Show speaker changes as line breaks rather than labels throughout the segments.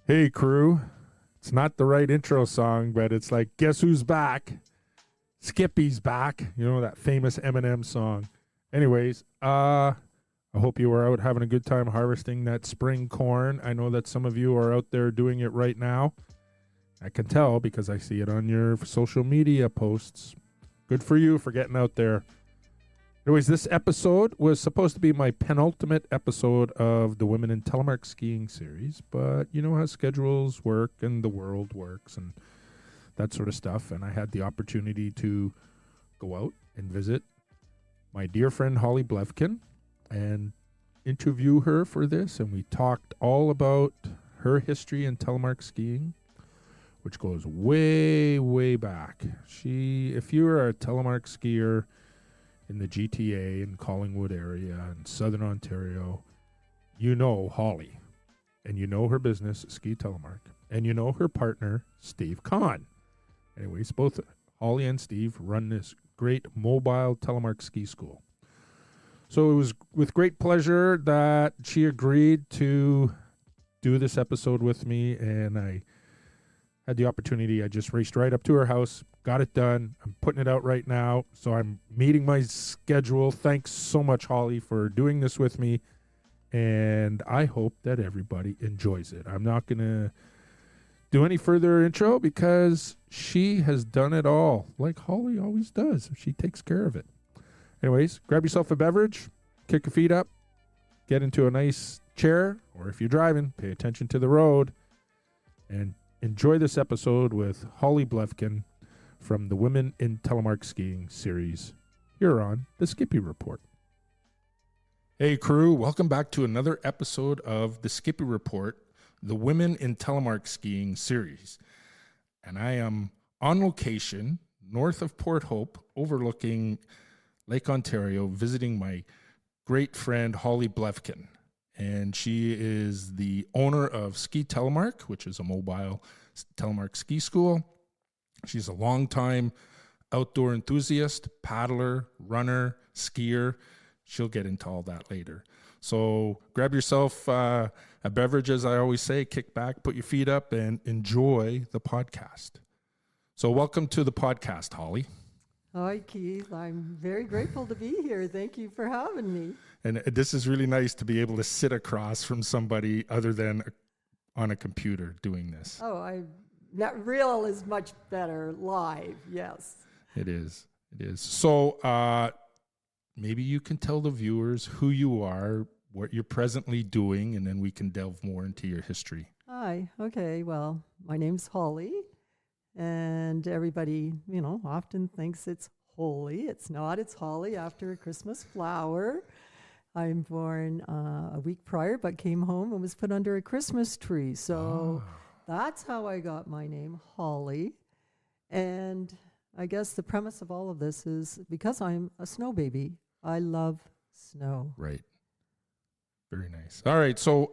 Hey, crew. It's not the right intro song, but it's like, guess who's back? Skippy's back. You know, that famous Eminem song. Anyways, I hope you were out having a good time harvesting that spring corn. I know that some of you are out there doing it right now. I can tell because I see it on your social media posts. Good for you for getting out there. Anyways, this episode was supposed to be my penultimate episode of the Women in Telemark Skiing series, but you know how schedules work and the world works and that sort of stuff, and I had the opportunity to go out and visit my dear friend Holly Blefgen and interview her for this, and we talked all about her history in telemark skiing, which goes way, way back. If you're a telemark skier in the GTA and Collingwood area and Southern Ontario, you know Holly, and you know her business, Ski Telemark, and you know her partner, Steve Kahn. Anyways, both Holly and Steve run this great mobile telemark ski school. So it was with great pleasure that she agreed to do this episode with me, and I had the opportunity. I just raced right up to her house, got it done. I'm putting it out right now, so I'm meeting my schedule. Thanks so much, Holly, for doing this with me, and I hope that everybody enjoys it. I'm not going to do any further intro because she has done it all, like Holly always does. She takes care of it. Anyways, grab yourself a beverage, kick your feet up, get into a nice chair, or if you're driving, pay attention to the road, and enjoy this episode with Holly Blefgen from the Women in Telemark Skiing series here on the Skippy Report. Hey crew, welcome back to another episode of the Skippy Report, the Women in Telemark Skiing series. And I am on location north of Port Hope, overlooking Lake Ontario, visiting my great friend Holly Blefgen. And she is the owner of Ski Telemark, which is a mobile telemark ski school. She's a longtime outdoor enthusiast, paddler, runner, skier. She'll get into all that later. So grab yourself a beverage, as I always say, kick back, put your feet up, and enjoy the podcast. So welcome to the podcast, Holly.
Hi, Keith. I'm very grateful to be here. Thank you for having me.
And this is really nice to be able to sit across from somebody other than on a computer doing this.
Oh, that real is much better live. Yes.
It is. It is. So maybe you can tell the viewers who you are, what you're presently doing, and then we can delve more into your history.
Hi. Okay. Well, my name's Holly, and everybody, often thinks it's Holy. It's not. It's Holly after a Christmas flower. I'm born a week prior, but came home and was put under a Christmas tree. So that's how I got my name, Holly. And I guess the premise of all of this is because I'm a snow baby. I love snow.
Right. Very nice. All right. So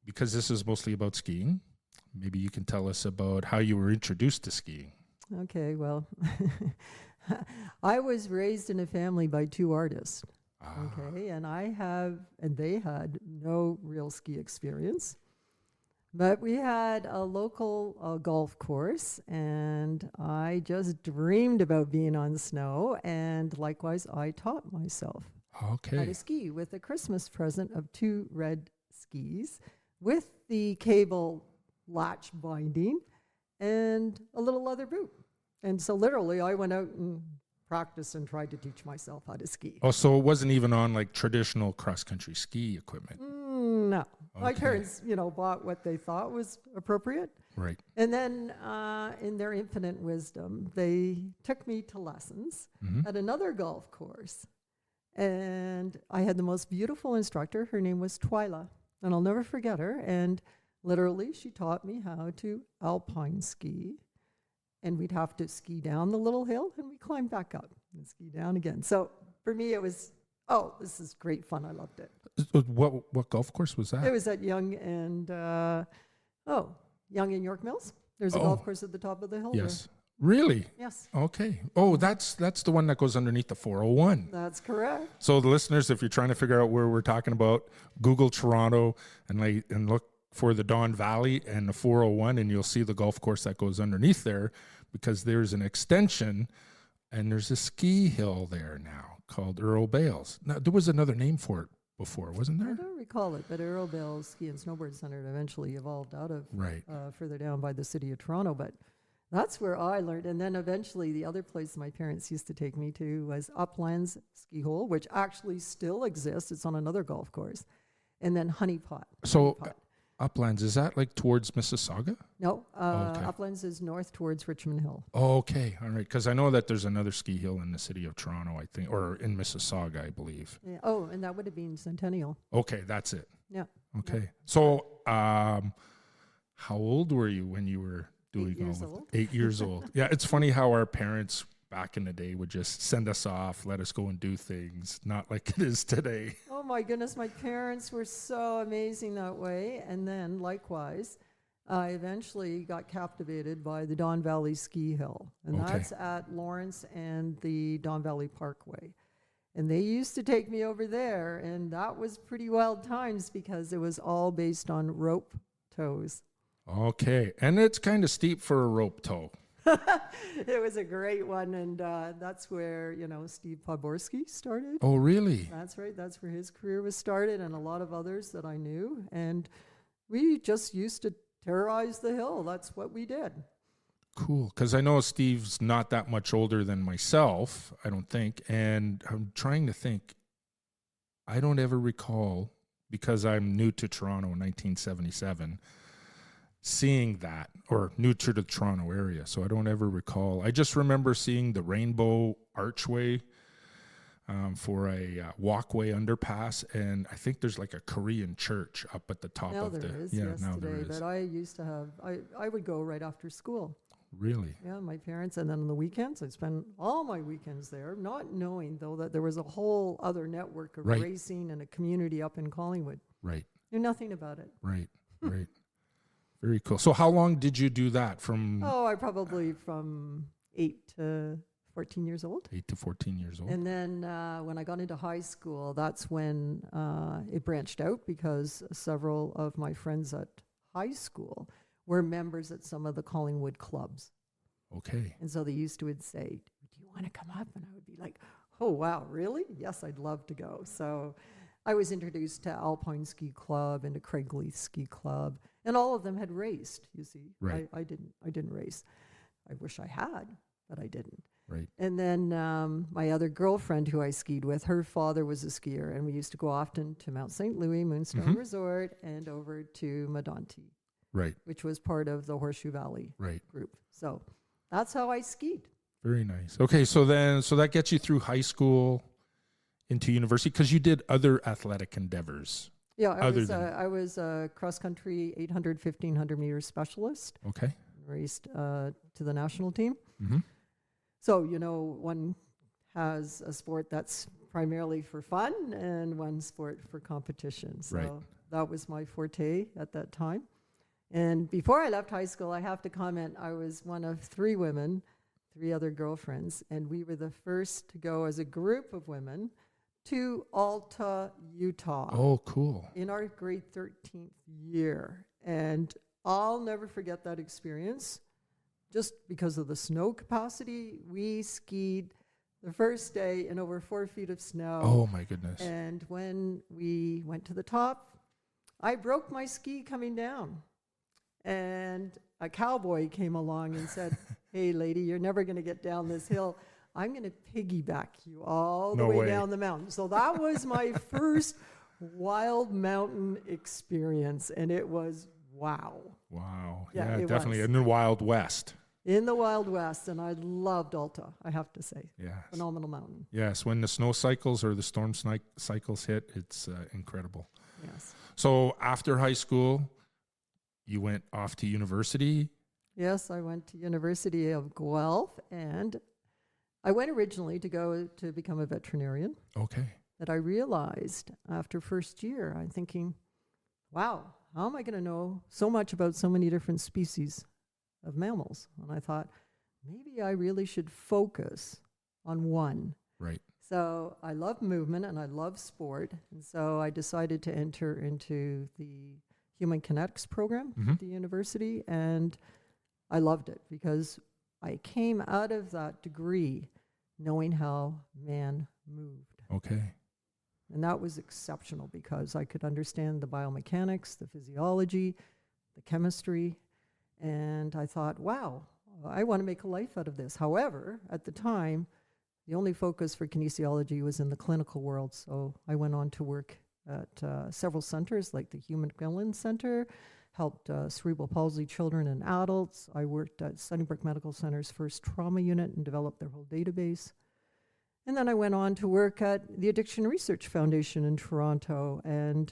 because this is mostly about skiing, maybe you can tell us about how you were introduced to skiing.
Okay, well, I was raised in a family by two artists. Okay, and they had no real ski experience. But we had a local golf course, and I just dreamed about being on snow, and likewise, I taught myself how to ski with a Christmas present of 2 red skis with the cable latch binding and a little leather boot. And so literally, I went out and practiced and tried to teach myself how to ski.
Oh, so it wasn't even on like traditional cross-country ski equipment?
No.
Okay.
My parents, bought what they thought was appropriate.
Right.
And then in their infinite wisdom, they took me to lessons at another golf course. And I had the most beautiful instructor. Her name was Twyla, and I'll never forget her. And literally, she taught me how to alpine ski. And we'd have to ski down the little hill, and we climbed back up and ski down again. So for me, it was, this is great fun. I loved it.
What golf course was that?
It was at Yonge and York Mills. There's a golf course at the top of the hill.
Yes.
There.
Really?
Yes.
Okay. Oh, that's the one that goes underneath the 401.
That's correct.
So the listeners, if you're trying to figure out where we're talking about, Google Toronto and look for the Don Valley and the 401, and you'll see the golf course that goes underneath there, because there's an extension and there's a ski hill there now called Earl Bales. Now, there was another name for it before, wasn't
I
there?
don't recall it, but Earl Bales Ski and Snowboard Center eventually evolved out of
Right.
further down by the city of Toronto. But that's where I learned. And then eventually the other place my parents used to take me to was Uplands Ski Hole, which actually still exists. It's on another golf course. And then Honeypot.
So
Honeypot.
Uplands, is that like towards Mississauga?
No,
okay.
Uplands is north towards Richmond Hill.
Okay, all right. Because I know that there's another ski hill in the city of Toronto, I think, or in Mississauga, I believe.
Yeah. Oh, and that would have been Centennial.
Okay, that's it.
Yeah.
Okay.
Yeah.
So how old were you when you were doing
8 years
all of
old.
8 years old? Yeah, it's funny how our parents back in the day would just send us off, let us go and do things, not like it is today.
Oh my goodness, my parents were so amazing that way. And then likewise, I eventually got captivated by the Don Valley Ski Hill. And
Okay.
that's at Lawrence and the Don Valley Parkway. And they used to take me over there, and that was pretty wild times because it was all based on rope tows.
Okay, and it's kind of steep for a rope tow.
It was a great one, and that's where, you know, Steve Podborski started.
Oh, really?
That's right. That's where his career was started, and a lot of others that I knew. And we just used to terrorize the hill. That's what we did.
Cool, because I know Steve's not that much older than myself, I don't think, and I'm trying to think. I don't ever recall, because I'm new to Toronto in 1977, seeing that, or new to the Toronto area, so I don't ever recall. I just remember seeing the rainbow archway for a walkway underpass, and I think there's like a Korean church up at the top
Now
of
there
the
is,
yeah.
yes,
Now
today.
there is.
But I used to have, I would go right after school.
Really?
Yeah, my parents, and then on the weekends, I'd spend all my weekends there, not knowing, though, that there was a whole other network of
Right.
racing and a community up in Collingwood.
Right.
Knew nothing about it.
Right. Right. Very cool. So how long did you do that? From
Oh, I probably from 8 to 14 years old.
8 to 14 years old?
And then when I got into high school, that's when it branched out, because several of my friends at high school were members at some of the Collingwood clubs.
Okay.
And so they used to would say, do you want to come up? And I would be like, oh, wow, really? Yes, I'd love to go. So I was introduced to Alpine Ski Club and to Craigleith Ski Club, and all of them had raced, you see.
Right.
I didn't race. I wish I had, but I didn't.
Right.
And then my other girlfriend who I skied with, her father was a skier, and we used to go often to Mount St. Louis, Moonstone Resort, and over to Medonti,
Right.
which was part of the Horseshoe Valley
Right.
group. So that's how I skied.
Very nice. Okay, so that gets you through high school into university, because you did other athletic endeavors.
Yeah,
Other
I was a cross-country 800, 1,500 meter specialist,
Okay.
raced to the national team.
Mm-hmm.
So, you know, one has a sport that's primarily for fun and one sport for competition. So
Right.
that was my forte at that time. And before I left high school, I have to comment, I was one of 3 women, 3 other girlfriends, and we were the first to go as a group of women to Alta, Utah.
Oh, cool.
In our grade 13th year. And I'll never forget that experience. Just because of the snow capacity, we skied the first day in over 4 feet of snow.
Oh, my goodness.
And when we went to the top, I broke my ski coming down. And a cowboy came along and said, hey, lady, you're never going to get down this hill. I'm going to piggyback you all the
No
way
way.
down the mountain. So that was my first wild mountain experience, and it was wow.
Wow.
Yeah,
Yeah,
it
definitely.
was.
In the Wild West.
In the Wild West, and I loved Alta, I have to say.
Yeah.
Phenomenal mountain,
Yes, when the snow cycles or the storm cycles hit, it's incredible.
yes.
So after high school, you went off to university.
Yes, I went to University of Guelph, and I went originally to go to become a veterinarian.
Okay.
That I realized after first year, I'm thinking, wow, how am I going to know so much about so many different species of mammals? And I thought, maybe I really should focus on one.
Right.
So I love movement and I love sport. And so I decided to enter into the human kinetics program at the university, and I loved it because I came out of that degree knowing how man moved.
Okay.
And that was exceptional because I could understand the biomechanics, the physiology, the chemistry, and I thought, wow, I want to make a life out of this. However, at the time, the only focus for kinesiology was in the clinical world, so I went on to work at several centers like the Human Macmillan Center, helped cerebral palsy children and adults. I worked at Sunnybrook Medical Center's first trauma unit and developed their whole database. And then I went on to work at the Addiction Research Foundation in Toronto, and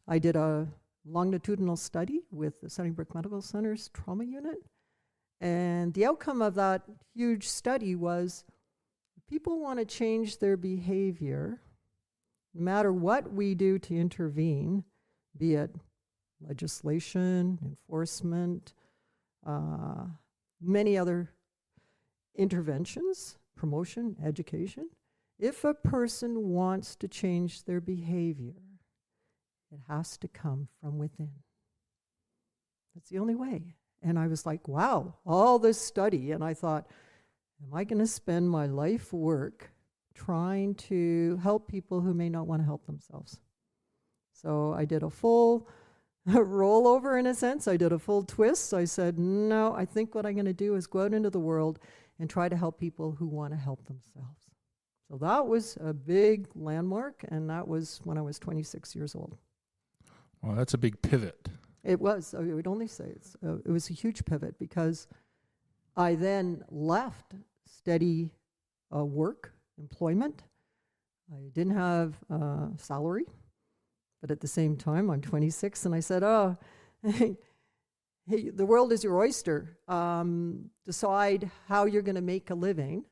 I did a longitudinal study with the Sunnybrook Medical Center's trauma unit. And the outcome of that huge study was people want to change their behavior, no matter what we do to intervene, be it legislation, enforcement, many other interventions, promotion, education. If a person wants to change their behavior, it has to come from within. That's the only way. And I was like, wow, all this study. And I thought, am I going to spend my life work trying to help people who may not want to help themselves? So I did a full rollover in a sense. I did a full twist. I said, no, I think what I'm going to do is go out into the world and try to help people who want to help themselves. So that was a big landmark, and that was when I was 26 years old.
Well, that's a big pivot.
It was. I would only say it was a huge pivot because I then left steady work, employment. I didn't have salary, but at the same time, I'm 26, and I said, oh, hey, the world is your oyster. Decide how you're going to make a living,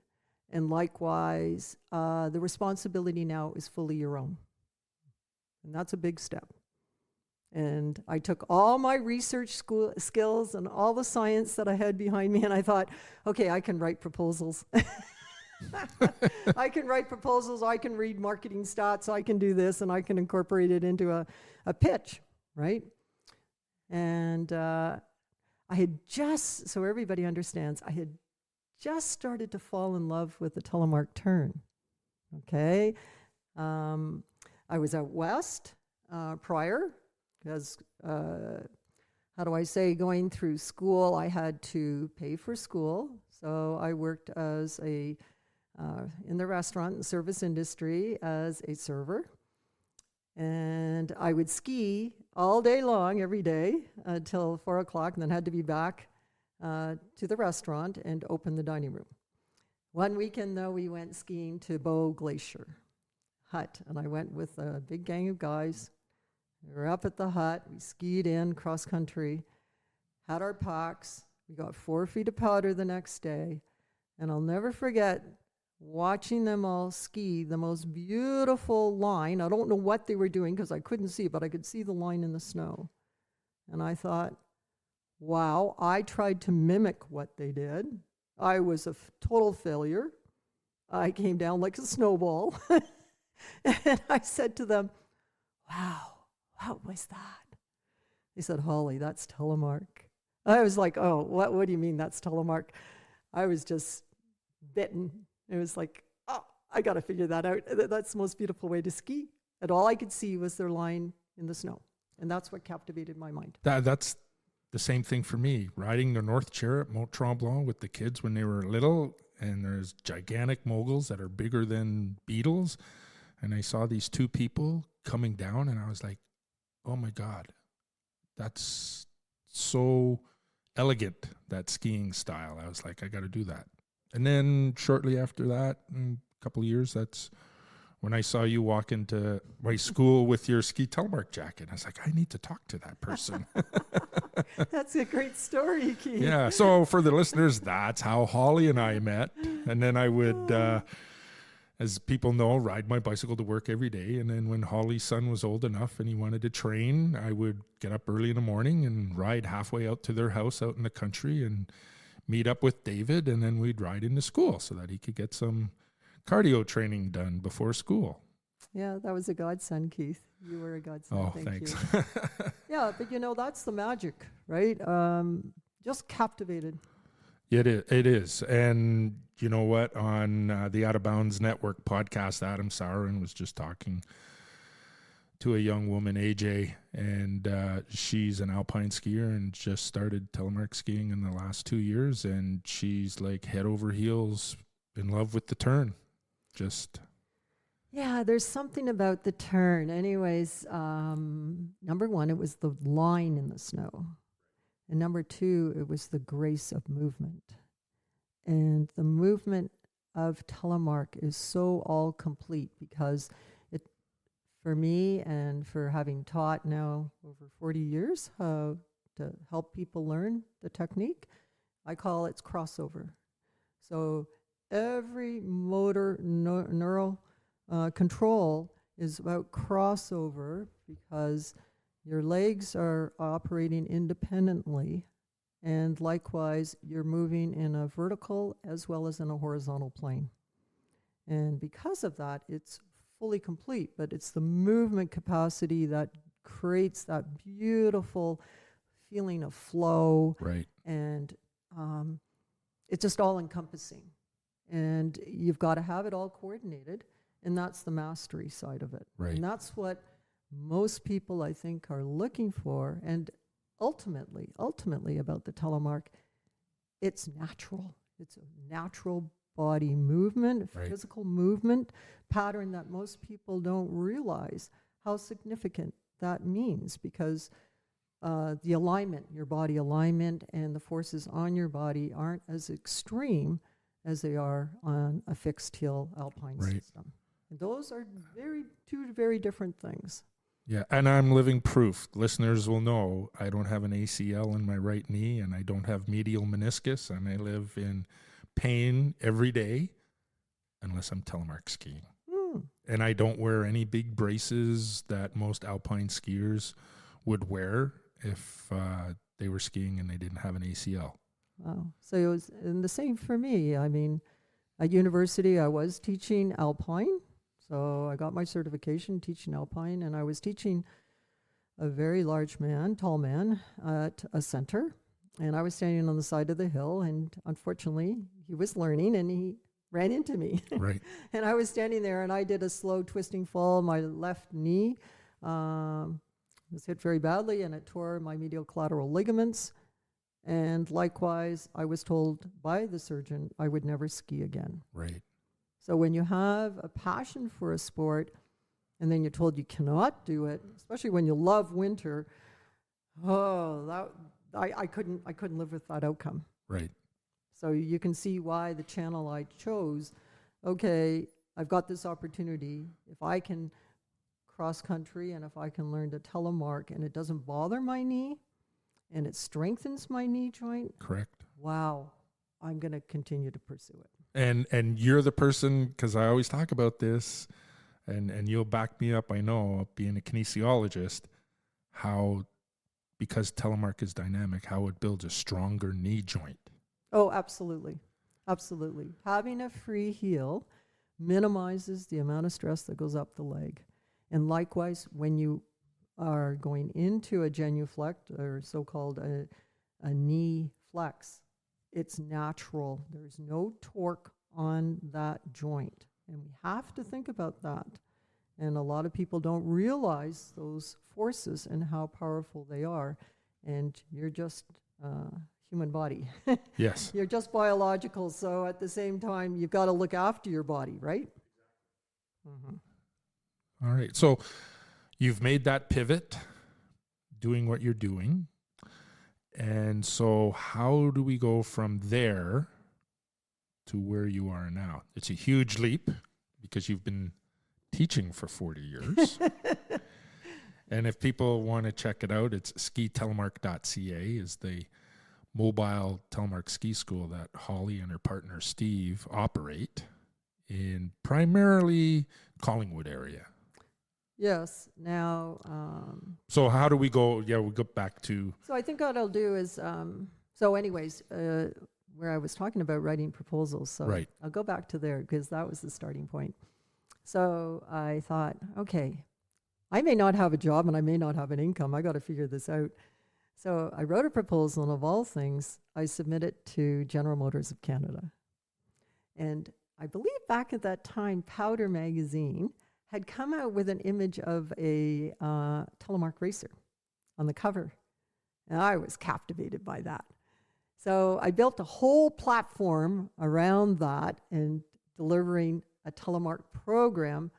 and likewise, the responsibility now is fully your own. And that's a big step. And I took all my research skills and all the science that I had behind me, and I thought, okay, I can write proposals. I can write proposals, I can read marketing stats, I can do this, and I can incorporate it into a pitch, right? And I had just, so everybody understands, I had just started to fall in love with the Telemark turn, okay? I was out west prior, because, how do I say, going through school, I had to pay for school. So I worked as in the restaurant and service industry as a server. And I would ski all day long, every day, until 4 o'clock, and then had to be back to the restaurant and open the dining room. One weekend, though, we went skiing to Bow Glacier Hut, and I went with a big gang of guys. We were up at the hut, we skied in cross country, had our packs, we got 4 feet of powder the next day, and I'll never forget watching them all ski the most beautiful line. I don't know what they were doing because I couldn't see, but I could see the line in the snow. And I thought, wow, I tried to mimic what they did. I was a total failure. I came down like a snowball. And I said to them, wow, what was that? They said, Holly, that's Telemark. I was like, oh, what do you mean that's Telemark? I was just bitten. It was like, oh, I got to figure that out. That's the most beautiful way to ski. And all I could see was their line in the snow. And that's what captivated my mind.
That's the same thing for me. Riding the North Chair at Mont Tremblant with the kids when they were little, and there's gigantic moguls that are bigger than beetles. And I saw these 2 people coming down, and I was like, oh my God, that's so elegant, that skiing style. I was like, I got to do that. And then shortly after that, in a couple of years, that's when I saw you walk into my school with your ski Telemark jacket. I was like, I need to talk to that person.
That's a great story, Keith.
Yeah. So for the listeners, that's how Holly and I met. And then I would, as people know, ride my bicycle to work every day. And then when Holly's son was old enough and he wanted to train, I would get up early in the morning and ride halfway out to their house out in the country and meet up with David, and then we'd ride into school so that he could get some cardio training done before school.
Yeah, that was a godsend, Keith. You were a godsend.
Oh,
Thank
thanks.
you. Yeah, but that's the magic, right? Just captivated.
It is. And you know what? On the Out of Bounds Network podcast, Adam Sauron was just talking to a young woman, AJ, and she's an alpine skier and just started telemark skiing in the last 2 years. And she's like head over heels in love with the turn. Just...
Yeah, there's something about the turn. Anyways, number one, it was the line in the snow. And number two, it was the grace of movement. And the movement of telemark is so all complete because it, for me and for having taught now over 40 years how to help people learn the technique, I call it crossover. So every motor neural control is about crossover because your legs are operating independently, and likewise you're moving in a vertical as well as in a horizontal plane. And because of that, it's fully complete, but it's the movement capacity that creates that beautiful feeling of flow.
Right.
And it's just all encompassing. And you've got to have it all coordinated. And that's the mastery side of it.
Right.
And that's what most people, I think, are looking for. And ultimately about the telemark, it's natural. It's a natural body movement,
right.
Physical movement pattern that most people don't realize how significant that means because the alignment, your body alignment and the forces on your body aren't as extreme as they are on a fixed heel alpine
right.
system. And those are two very different things.
Yeah, and I'm living proof. Listeners will know I don't have an ACL in my right knee, and I don't have medial meniscus, and I live in pain every day unless I'm telemark skiing. And I don't wear any big braces that most alpine skiers would wear if they were skiing and they didn't have an ACL.
Wow. So it was and the same for me. I mean, at university, I was teaching alpine. So I got my certification teaching alpine, and I was teaching a very large man, tall man, at a center. And I was standing on the side of the hill, and unfortunately, he was learning, and he ran into me.
Right.
And I was standing there, and I did a slow twisting fall. My left knee was hit very badly, and it tore my medial collateral ligaments. And likewise, I was told by the surgeon I would never ski again.
Right.
So when you have a passion for a sport and then you're told you cannot do it, especially when you love winter, I couldn't live with that outcome.
Right.
So you can see why the channel I chose, okay, I've got this opportunity. If I can cross country and if I can learn to telemark and it doesn't bother my knee and it strengthens my knee joint.
Correct.
Wow, I'm going to continue to pursue it.
And you're the person, because I always talk about this, and you'll back me up, I know, being a kinesiologist, how, because telemark is dynamic, how it builds a stronger knee joint.
Oh, absolutely. Absolutely. Having a free heel minimizes the amount of stress that goes up the leg. And likewise, when you are going into a genuflect, or so-called a knee flex, it's natural. There's no torque on that joint. And we have to think about that. And a lot of people don't realize those forces and how powerful they are. And you're just human body.
Yes.
You're just biological. So at the same time, you've got to look after your body, right? Mm-hmm.
All right. So you've made that pivot, doing what you're doing. And so how do we go from there to where you are now? It's a huge leap because you've been teaching for 40 years. And if people want to check it out, it's skitelemark.ca is the mobile telemark ski school that Holly and her partner Steve operate in primarily Collingwood area.
Yes. Now.
So how do we go? Yeah, we'll go back to.
So I think what I'll do is, where I was talking about writing proposals. So
right.
I'll go back to there because that was the starting point. So I thought, okay, I may not have a job and I may not have an income. I got to figure this out. So I wrote a proposal, and of all things, I submitted to General Motors of Canada. And I believe back at that time, Powder Magazine had come out with an image of a Telemark racer on the cover. And I was captivated by that. So I built a whole platform around that and delivering a Telemark program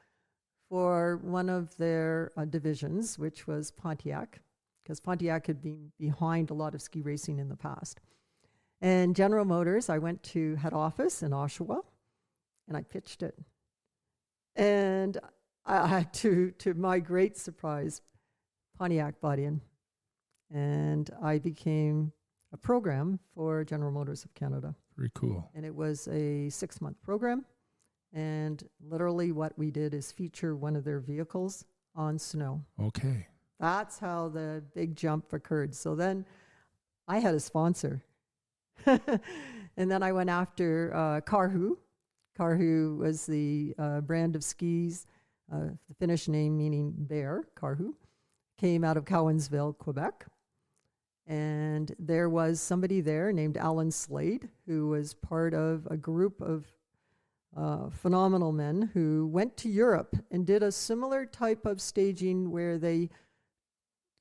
for one of their divisions, which was Pontiac, because Pontiac had been behind a lot of ski racing in the past. And General Motors, I went to head office in Oshawa, and I pitched it. And I had to my great surprise, Pontiac bought in. And I became a program for General Motors of Canada.
Very cool.
And it was a 6-month program. And literally what we did is feature one of their vehicles on snow.
Okay.
That's how the big jump occurred. So then I had a sponsor. And then I went after Karhu. Karhu was the brand of skis, the Finnish name meaning bear, Karhu. Came out of Cowansville, Quebec. And there was somebody there named Alan Slade, who was part of a group of phenomenal men who went to Europe and did a similar type of staging where they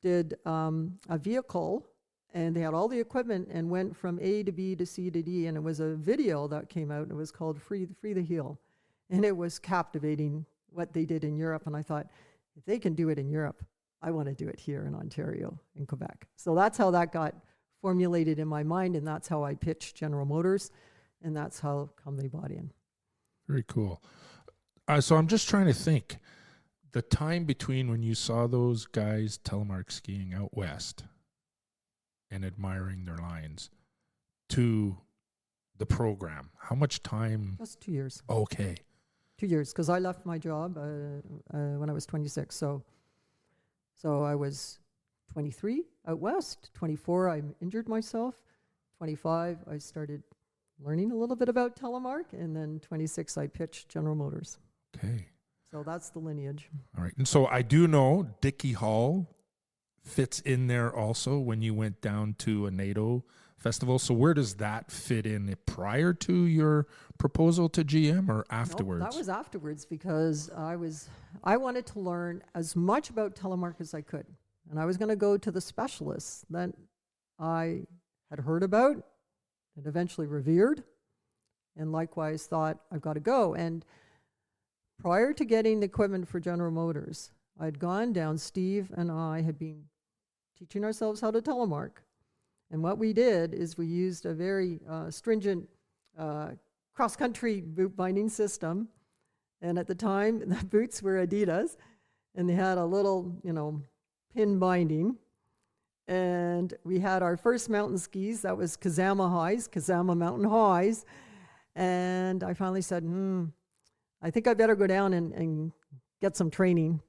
did a vehicle and they had all the equipment and went from A to B to C to D. And it was a video that came out and it was called Free the Heel. And it was captivating what they did in Europe. And I thought, if they can do it in Europe, I want to do it here in Ontario, in Quebec. So that's how that got formulated in my mind, and that's how I pitched General Motors, and that's how come they bought in.
Very cool. So I'm just trying to think, the time between when you saw those guys telemark skiing out west and admiring their lines to the program, how much time?
Just 2 years.
Okay.
2 years, because I left my job when I was 26, So I was 23 out west, 24 I injured myself, 25 I started learning a little bit about telemark, and then 26 I pitched General Motors.
Okay.
So that's the lineage.
All right. And so I do know Dickie Hall fits in there also when you went down to a NATO festival. So where does that fit in? Prior to your proposal to GM or afterwards?
Nope, that was afterwards, because I wanted to learn as much about telemark as I could. And I was going to go to the specialists that I had heard about and eventually revered, and likewise thought, I've got to go. And prior to getting the equipment for General Motors, I'd gone down, Steve and I had been teaching ourselves how to telemark. And what we did is we used a very stringent cross-country boot binding system. And at the time, the boots were Adidas, and they had a little, pin binding. And we had our first mountain skis. That was Kazama Mountain Highs. And I finally said, I think I better go down and get some training.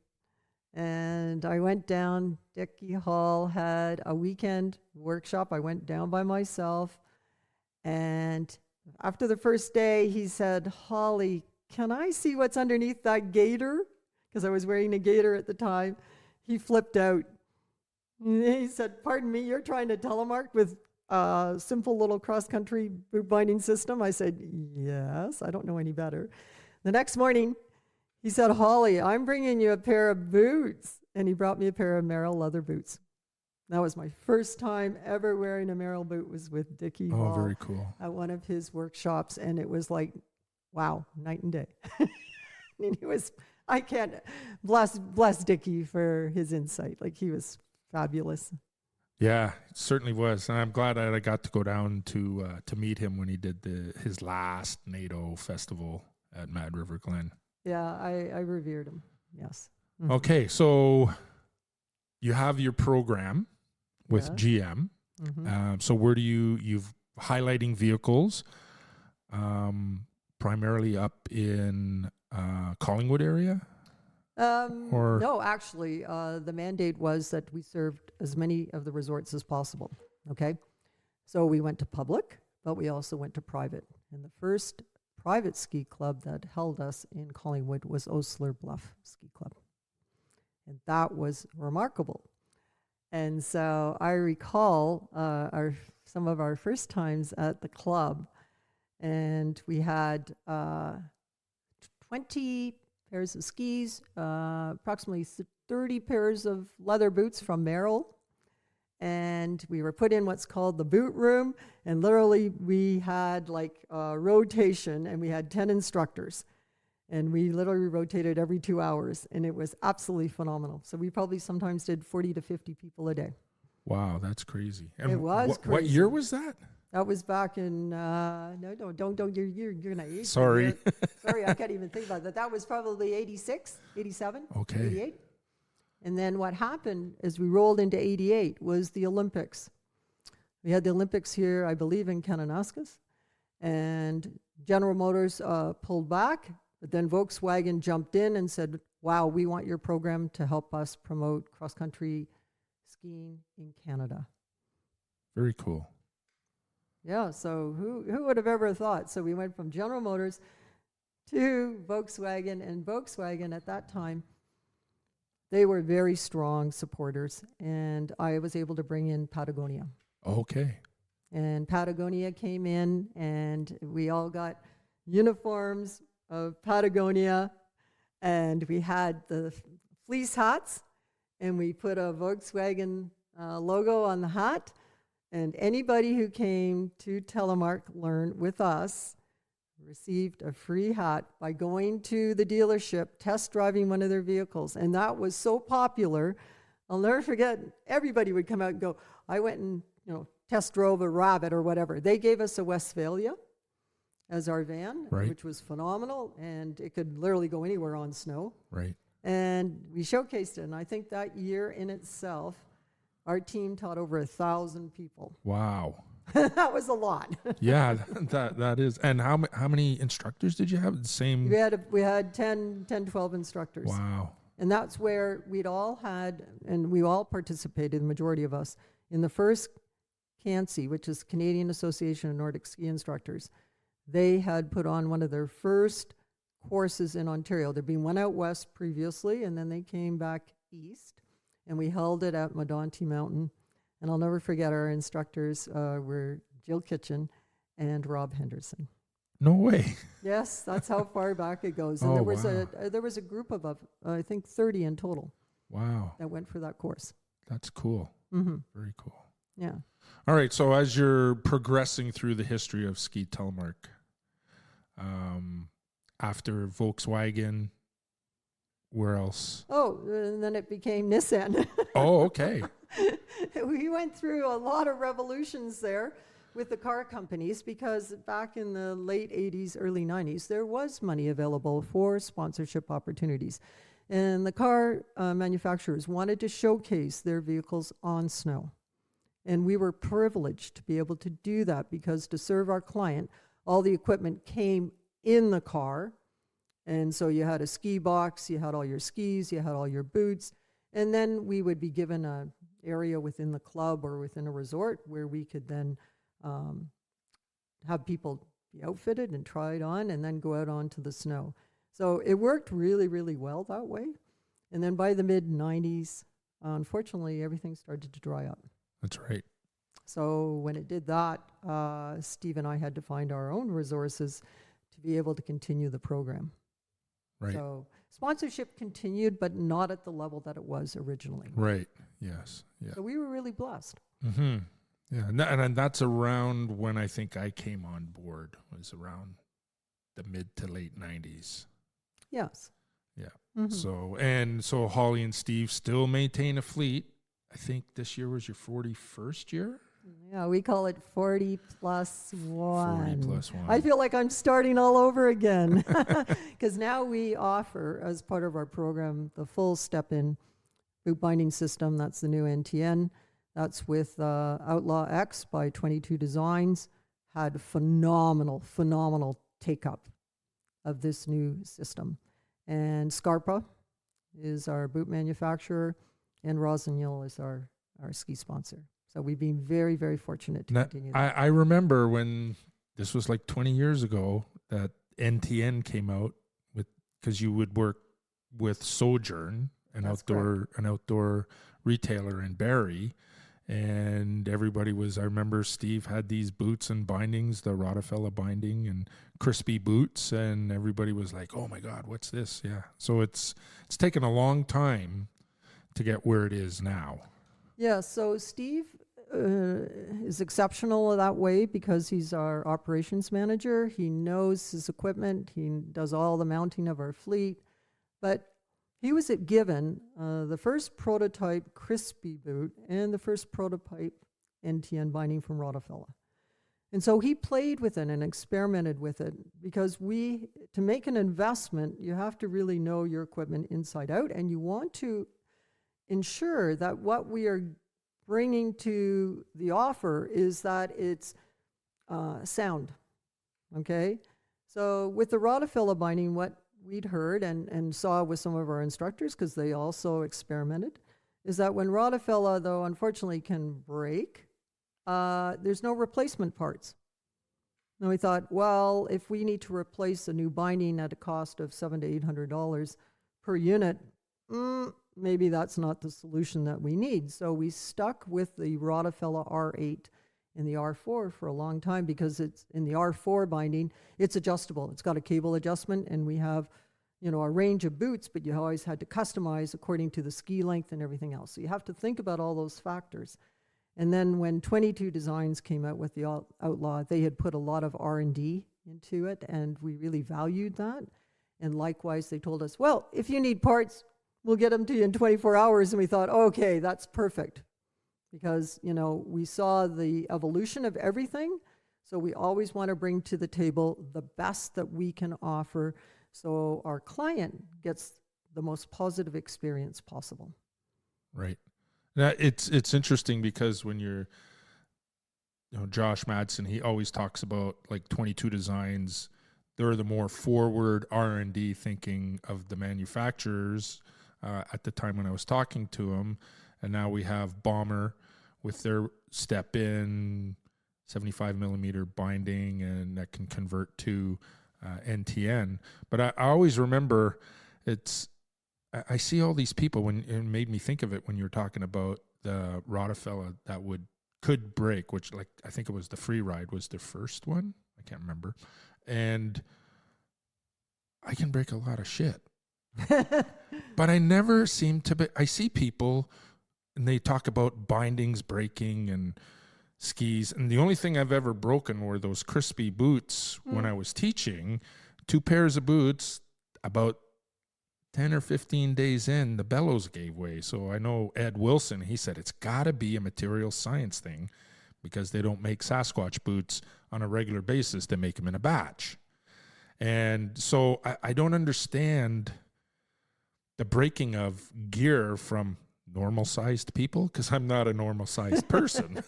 And I went down. Dickie Hall had a weekend workshop. I went down by myself. And after the first day, he said, Holly, can I see what's underneath that gaiter? Because I was wearing a gaiter at the time. He flipped out. He said, pardon me, you're trying to telemark with a simple little cross-country boot binding system? I said, yes, I don't know any better. The next morning, he said, Holly, I'm bringing you a pair of boots. And he brought me a pair of Merrill leather boots. That was my first time ever wearing a Merrill boot, was with Dickie Hall.
Oh, very cool.
At one of his workshops. And it was like, wow, night and day. And I can't bless Dickie for his insight. Like, he was fabulous.
Yeah, it certainly was. And I'm glad that I got to go down to meet him when he did his last NATO festival at Mad River Glen.
Yeah, I revered him. Yes. Mm-hmm.
Okay, so you have your program with GM.
Mm-hmm.
So where do you've highlighting vehicles, primarily up in Collingwood area?
No, actually, the mandate was that we served as many of the resorts as possible. Okay, so we went to public, but we also went to private. And the first private ski club that held us in Collingwood was Osler Bluff Ski Club. And that was remarkable. And so I recall some of our first times at the club, and we had 20 pairs of skis, approximately 30 pairs of leather boots from Merrill. And we were put in what's called the boot room, and literally we had like a rotation, and we had 10 instructors, and we literally rotated every 2 hours, and it was absolutely phenomenal. So we probably sometimes did 40 to 50 people a day.
Wow, that's crazy. And
it was crazy.
What year was that?
That was back in don't you're gonna age.
Sorry.
Sorry, I can't even think about that. That was probably 86, 87,
Okay.
88. And then what happened as we rolled into 88 was the Olympics. We had the Olympics here, I believe, in Kananaskis, and General Motors pulled back, but then Volkswagen jumped in and said, wow, we want your program to help us promote cross-country skiing in Canada.
Very cool.
Yeah, so who would have ever thought? So we went from General Motors to Volkswagen, and Volkswagen at that time, they were very strong supporters, and I was able to bring in Patagonia.
Okay.
And Patagonia came in, and we all got uniforms of Patagonia, and we had the fleece hats, and we put a Volkswagen logo on the hat, and anybody who came to Telemark Learn with us received a free hat by going to the dealership, test driving one of their vehicles. And that was so popular, I'll never forget, everybody would come out and go, I went and test drove a Rabbit or whatever. They gave us a Westphalia as our van,
right,
which was phenomenal, and it could literally go anywhere on snow.
Right.
And we showcased it, and I think that year in itself, our team taught over 1,000 people.
Wow.
That was a lot.
Yeah, that is. And how many instructors did you have? The same.
We had 10, 12 instructors.
Wow.
And that's where we all participated, the majority of us, in the first CANSI, which is Canadian Association of Nordic Ski Instructors. They had put on one of their first courses in Ontario. There'd been one out west previously, and then they came back east, and we held it at Medonte Mountain. And I'll never forget, our instructors were Jill Kitchen and Rob Henderson.
No way.
Yes, that's how far back it goes. And there was a group of I think 30 in total.
Wow.
That went for that course.
That's cool.
Mm-hmm.
Very cool.
Yeah.
All right. So as you're progressing through the history of Ski Telemark, after Volkswagen, where else?
Oh, and then it became Nissan.
Oh, okay.
We went through a lot of revolutions there with the car companies, because back in the late 80s, early 90s, there was money available for sponsorship opportunities. And the car manufacturers wanted to showcase their vehicles on snow. And we were privileged to be able to do that, because to serve our client, all the equipment came in the car. And so you had a ski box, you had all your skis, you had all your boots, and then we would be given an area within the club or within a resort where we could then have people be outfitted and try it on and then go out onto the snow. So it worked really, really well that way. And then by the mid-90s, unfortunately, everything started to dry up.
That's right.
So when it did that, Steve and I had to find our own resources to be able to continue the program.
Right.
So sponsorship continued, but not at the level that it was originally.
Right. Yes. Yeah.
So we were really blessed.
Mm-hmm. Yeah. And that's around when I think I came on board, was around the mid to late 90s.
Yes.
Yeah.
Mm-hmm.
So Holly and Steve still maintain a fleet. I think this year was your 41st year.
Yeah, we call it 40 plus 1.
40 plus 1.
I feel like I'm starting all over again, because now we offer, as part of our program, the full step-in boot binding system. That's the new NTN. That's with Outlaw X by 22 Designs. Had phenomenal take-up of this new system. And Scarpa is our boot manufacturer, and Rossignol is our ski sponsor. So we've been very, very fortunate to continue that.
I remember when this was like 20 years ago that NTN came out with, because you would work with Sojourn, an outdoor retailer in Barrie, and everybody was, I remember Steve had these boots and bindings, the Rotafella binding and crispy boots, and everybody was like, oh my God, what's this? Yeah. So it's taken a long time to get where it is now.
Yeah, so Steve is exceptional that way because he's our operations manager. He knows his equipment. He does all the mounting of our fleet. But he was given the first prototype crispy boot and the first prototype NTN binding from Rotafella. And so he played with it and experimented with it because to make an investment, you have to really know your equipment inside out, and you want to ensure that what we are bringing to the offer is that it's sound, okay? So with the Rotafella binding, what we'd heard and saw with some of our instructors, because they also experimented, is that when Rotafella, though unfortunately can break, there's no replacement parts. And we thought, well, if we need to replace a new binding at a cost of $700 to $800 per unit, maybe that's not the solution that we need. So we stuck with the Rotafella R8 and the R4 for a long time because it's in the R4 binding, it's adjustable. It's got a cable adjustment, and we have, a range of boots, but you always had to customize according to the ski length and everything else. So you have to think about all those factors. And then when 22 Designs came out with the Outlaw, they had put a lot of R&D into it, and we really valued that. And likewise, they told us, well, if you need parts, we'll get them to you in 24 hours. And we thought, okay, that's perfect. Because, we saw the evolution of everything. So we always want to bring to the table the best that we can offer so our client gets the most positive experience possible.
Right. Now, it's interesting because when you're, Josh Madsen, he always talks about like 22 Designs. They're the more forward R&D thinking of the manufacturers at the time when I was talking to him. And now we have Bomber with their step-in 75 millimeter binding, and that can convert to NTN. But I always remember I see all these people it made me think of it when you were talking about the Rotafella that could break, which I think it was the Free Ride was the first one. I can't remember. And I can break a lot of shit. But I never seem to I see people and they talk about bindings breaking and skis. And the only thing I've ever broken were those crispy boots when I was teaching. 2 pairs of boots, about 10 or 15 days in, the bellows gave way. So I know Ed Wilson, he said it's got to be a material science thing because they don't make Sasquatch boots on a regular basis. They make them in a batch. And so I don't understand the breaking of gear from normal-sized people, because I'm not a normal-sized person.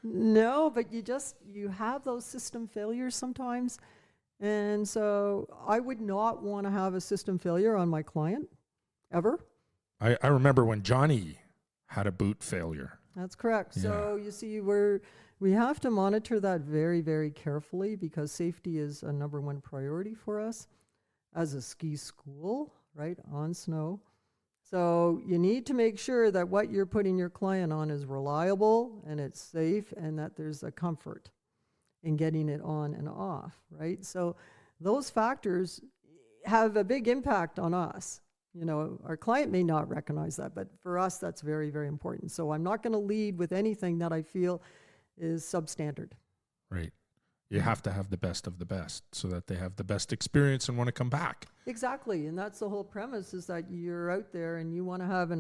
No, but you have those system failures sometimes. And so I would not want to have a system failure on my client, ever.
I remember when Johnny had a boot failure.
That's correct.
Yeah.
So you see, we have to monitor that very, very carefully because safety is a number one priority for us as a ski school, right, on snow. So you need to make sure that what you're putting your client on is reliable and it's safe and that there's a comfort in getting it on and off, right? So those factors have a big impact on us. Our client may not recognize that, but for us, that's very, very important. So I'm not going to lead with anything that I feel is substandard.
Right. You have to have the best of the best so that they have the best experience and want to come back.
Exactly. And that's the whole premise, is that you're out there and you want to have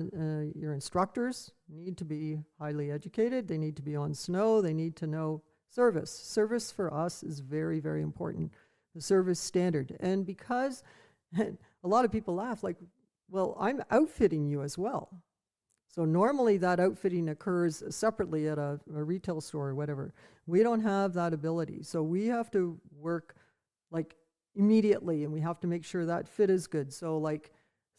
your instructors need to be highly educated. They need to be on snow. They need to know service. Service for us is very, very important. The service standard. And because a lot of people laugh like, well, I'm outfitting you as well. So normally that outfitting occurs separately at a retail store or whatever. We don't have that ability. So we have to work like immediately, and we have to make sure that fit is good. So like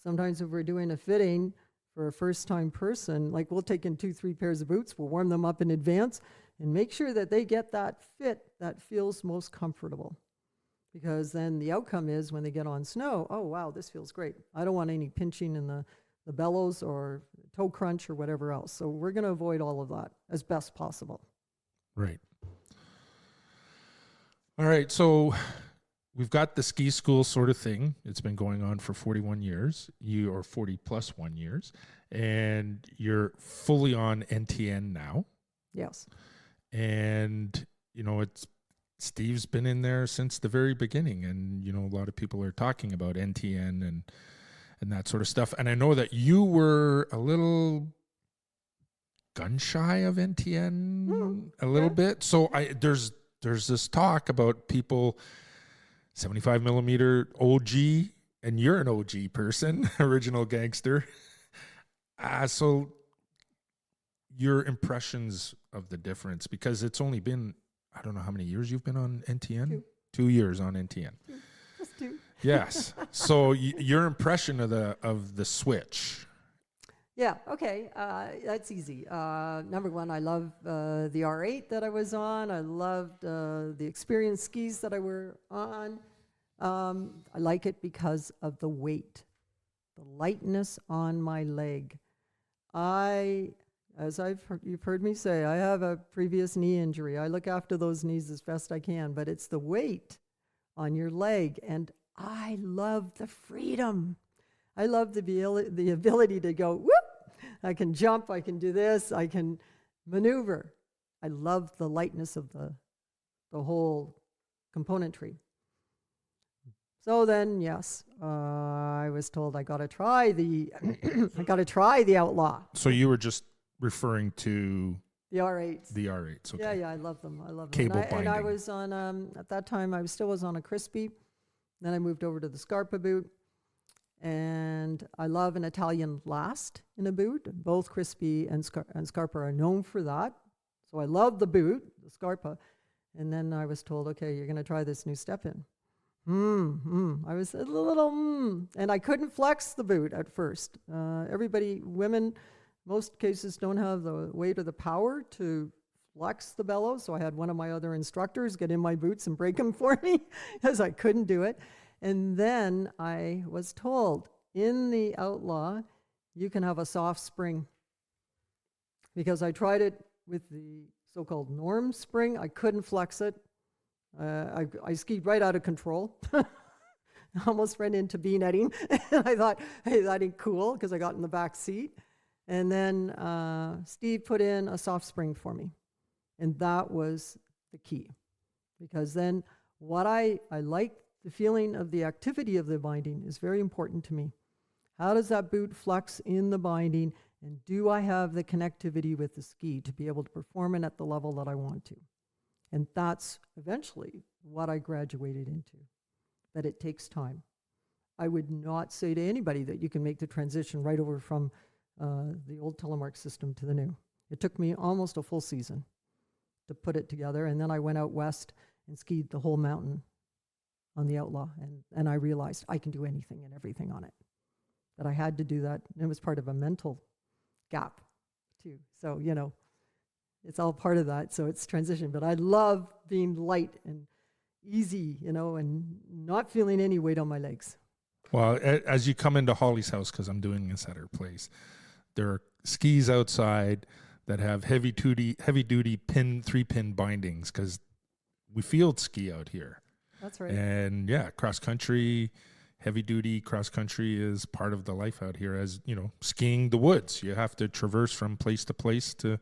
sometimes if we're doing a fitting for a first-time person, like we'll take in 2-3 pairs of boots, we'll warm them up in advance and make sure that they get that fit that feels most comfortable. because then the outcome is when they get on snow, oh, wow, this feels great. I don't want any pinching in the bellows or toe crunch or whatever else. So we're going to avoid all of that as best possible.
Right. All right. So we've got the ski school sort of thing. It's been going on for 41 years, or 40 plus 1 years, and you're fully on NTN now.
Yes.
And, Steve's been in there since the very beginning. And, a lot of people are talking about NTN and that sort of stuff. And I know that you were a little gun shy of NTN a little bit. So there's this talk about people 75 millimeter OG, and you're an OG person, original gangster. So your impressions of the difference, because it's only been, I don't know how many years you've been on NTN? 2 years on NTN.
Just 2.
Yes. So your impression of the switch.
Yeah, okay, that's easy. Number one, I love the R8 that I was on. I loved the Experience skis that I were on. I like it because of the weight, the lightness on my leg. As you've heard me say, I have a previous knee injury. I look after those knees as best I can, but it's the weight on your leg, and I love the freedom. I love the ability to go, whoop! I can jump, I can do this, I can maneuver. I love the lightness of the whole componentry. So then, yes, I was told I got to try the Outlaw.
So you were just referring to
the R8s.
The R8s. Okay.
Yeah, I love them. I love them.
Cable binding.
And I was on at that time I still was on a Crispy. Then I moved over to the Scarpa boot. And I love an Italian last in a boot. Both Crispy and Scarpa are known for that. So I love the boot, the Scarpa. And then I was told, okay, you're going to try this new step-in. I was a little, and I couldn't flex the boot at first. Women, most cases don't have the weight or the power to flex the bellows. So I had one of my other instructors get in my boots and break them for me because I couldn't do it. And then I was told, in the Outlaw, you can have a soft spring. Because I tried it with the so-called norm spring. I couldn't flex it. I skied right out of control. Almost ran into bee netting. And I thought, hey, that ain't cool, because I got in the back seat. And then Steve put in a soft spring for me. And that was the key. Because then what I liked, the feeling of the activity of the binding is very important to me. How does that boot flex in the binding, and do I have the connectivity with the ski to be able to perform it at the level that I want to? And that's eventually what I graduated into, that it takes time. I would not say to anybody that you can make the transition right over from the old Telemark system to the new. It took me almost a full season to put it together, and then I went out west and skied the whole mountain on the Outlaw, and I realized I can do anything and everything on it. That I had to do that, and it was part of a mental gap too. So, it's all part of that, so it's transition. But I love being light and easy, and not feeling any weight on my legs.
Well, as you come into Holly's house, because I'm doing this at her place, there are skis outside that have heavy duty 3-pin bindings, because we field ski out here.
That's right.
And yeah, cross country, heavy duty cross country is part of the life out here. As skiing the woods, you have to traverse from place to place to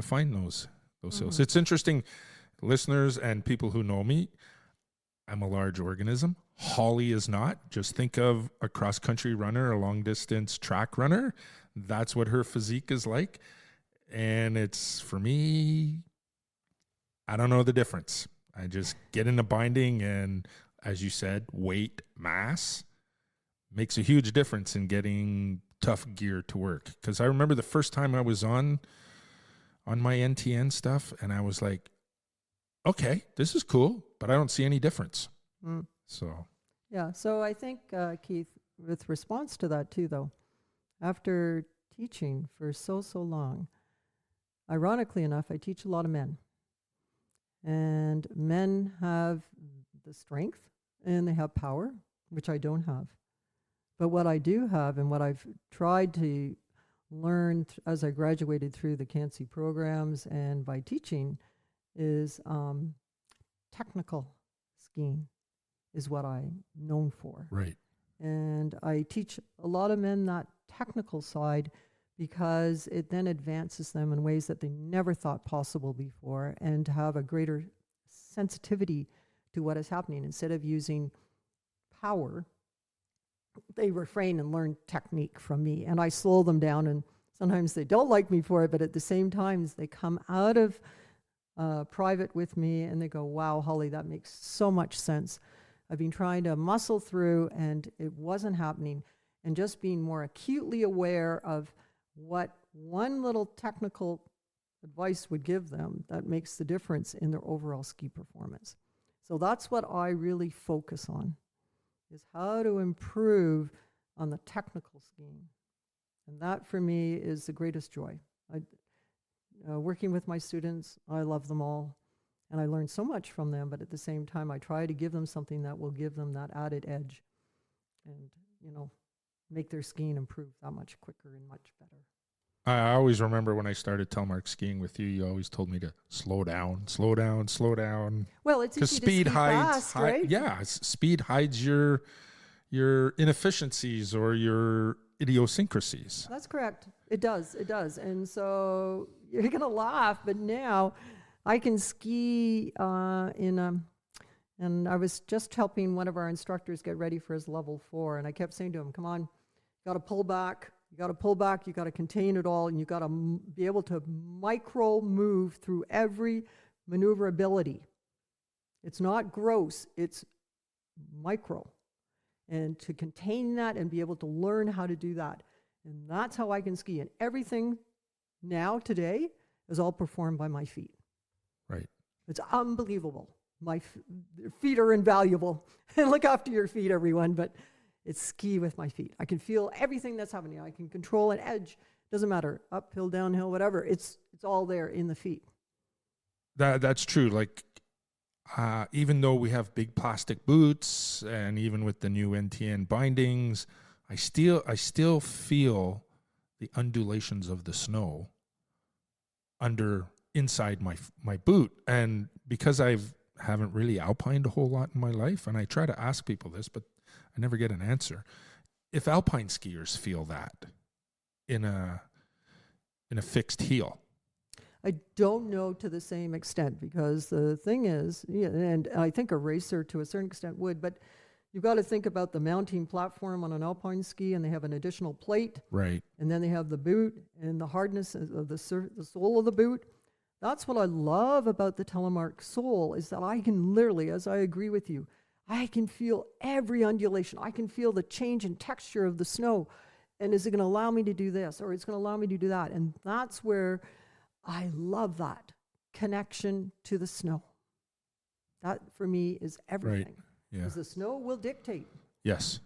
find those hills. It's interesting, listeners and people who know me. I'm a large organism. Holly is not. Just think of a cross country runner, a long distance track runner. That's what her physique is like. And it's, for me, I don't know the difference. I just get in the binding, and as you said, weight, mass makes a huge difference in getting tough gear to work. Because I remember the first time I was on my NTN stuff, and I was like, okay, this is cool, but I don't see any difference. So
I think, Keith, with response to that too, though, after teaching for so long, ironically enough, I teach a lot of men. And men have the strength, and they have power, which I don't have. But what I do have, and what I've tried to learn as I graduated through the CANSI programs and by teaching, is technical skiing is what I'm known for.
Right.
And I teach a lot of men that technical side because it then advances them in ways that they never thought possible before, and to have a greater sensitivity to what is happening. Instead of using power, they refrain and learn technique from me, and I slow them down, and sometimes they don't like me for it, but at the same time they come out of private with me and they go, wow, Holly, that makes so much sense. I've been trying to muscle through and it wasn't happening, and just being more acutely aware of what one little technical advice would give them that makes the difference in their overall ski performance. So that's what I really focus on, is how to improve on the technical skiing. And that for me is the greatest joy. Working with my students, I love them all, and I learn so much from them, but at the same time I try to give them something that will give them that added edge and, make their skiing improve that much quicker and much better.
I always remember when I started Telemark skiing with you, you always told me to slow down, slow down, slow down.
Well, it's easy
speed
to ski
hides,
fast, right?
speed hides your inefficiencies or your idiosyncrasies.
That's correct. It does. And so you're going to laugh, but now I can ski and I was just helping one of our instructors get ready for his level 4. And I kept saying to him, come on, you got to pull back. You got to pull back. You got to contain it all. And you got to be able to micro move through every maneuverability. It's not gross. It's micro. And to contain that and be able to learn how to do that. And that's how I can ski. And everything now, today, is all performed by my feet.
Right.
It's unbelievable. My feet are invaluable. Look after your feet, everyone. But it's ski with my feet. I can feel everything that's happening. I can control an edge. Doesn't matter, uphill, downhill, whatever. It's all there in the feet.
That's true. Like, even though we have big plastic boots, and even with the new NTN bindings, I still feel the undulations of the snow inside my boot. And because I haven't really alpined a whole lot in my life, and I try to ask people this, but I never get an answer. If alpine skiers feel that in a fixed heel.
I don't know to the same extent, because the thing is, and I think a racer to a certain extent would, but you've got to think about the mounting platform on an alpine ski, and they have an additional plate.
Right.
And then they have the boot and the hardness of the sole of the boot. That's what I love about the Telemark sole, is that I can literally, as I agree with you, I can feel every undulation. I can feel the change in texture of the snow. And is it going to allow me to do this, or it's going to allow me to do that? And that's where I love that connection to the snow. That for me is everything.
Right. Yeah.
Because the snow will dictate.
Yes.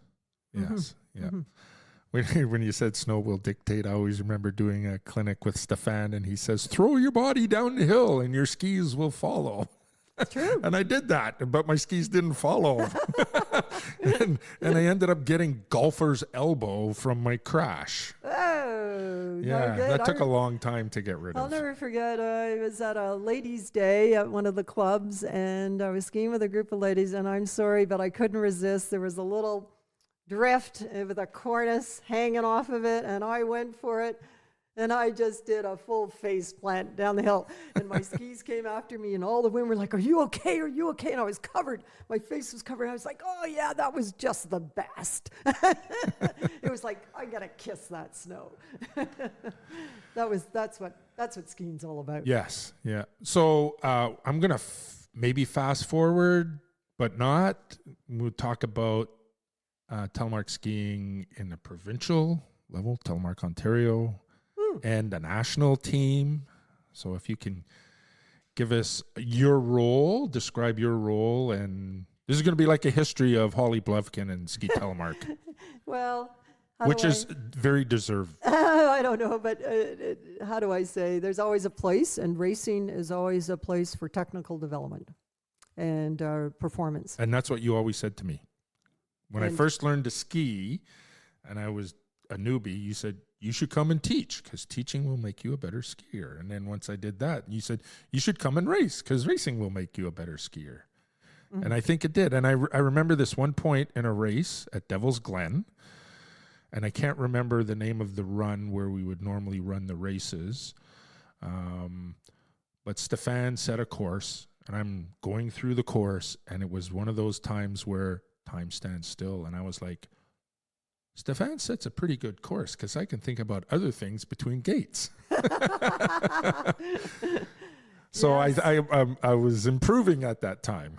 Yes.
Mm-hmm.
Yeah.
Mm-hmm.
When you said snow will dictate, I always remember doing a clinic with Stefan, and he says, throw your body down the hill and your skis will follow.
It's true.
And I did that, but my skis didn't follow. and I ended up getting golfer's elbow from my crash.
Oh,
yeah, that took a long time to get rid of.
I'll never forget, I was at a ladies' day at one of the clubs, and I was skiing with a group of ladies, and I'm sorry, but I couldn't resist. There was a little drift with a cornice hanging off of it, and I went for it, and I just did a full face plant down the hill, and my skis came after me, and all the women were like, are you okay? Are you okay? And I was covered. My face was covered. I was like, oh yeah, that was just the best. It was like, I gotta kiss that snow. That's what skiing's all about.
Yes. Yeah. So I'm going to maybe fast forward, but not. We'll talk about Telemark skiing in the provincial level, Telemark Ontario, and the national team. So if you can give us your role, describe your role, and this is going to be like a history of Holly Blefgen and Ski Telemark.
Well,
which is very deserved.
I don't know, but how do I say? There's always a place, and racing is always a place for technical development. and performance.
And that's what you always said to me. When I
And-
first learned to ski and I was a newbie, you said, you should come and teach because teaching will make you a better skier. And then once I did that, you said, you should come and race because racing will make you a better skier. And I think it did. And I remember this one point in a race at Devil's Glen, and I can't remember the name of the run where we would normally run the races. But Stefan set a course, and I'm going through the course, and it was one of those times where time stands still. And I was like, Stefan sets a pretty good course because I can think about other things between gates. So
Yes.
I was improving at that time.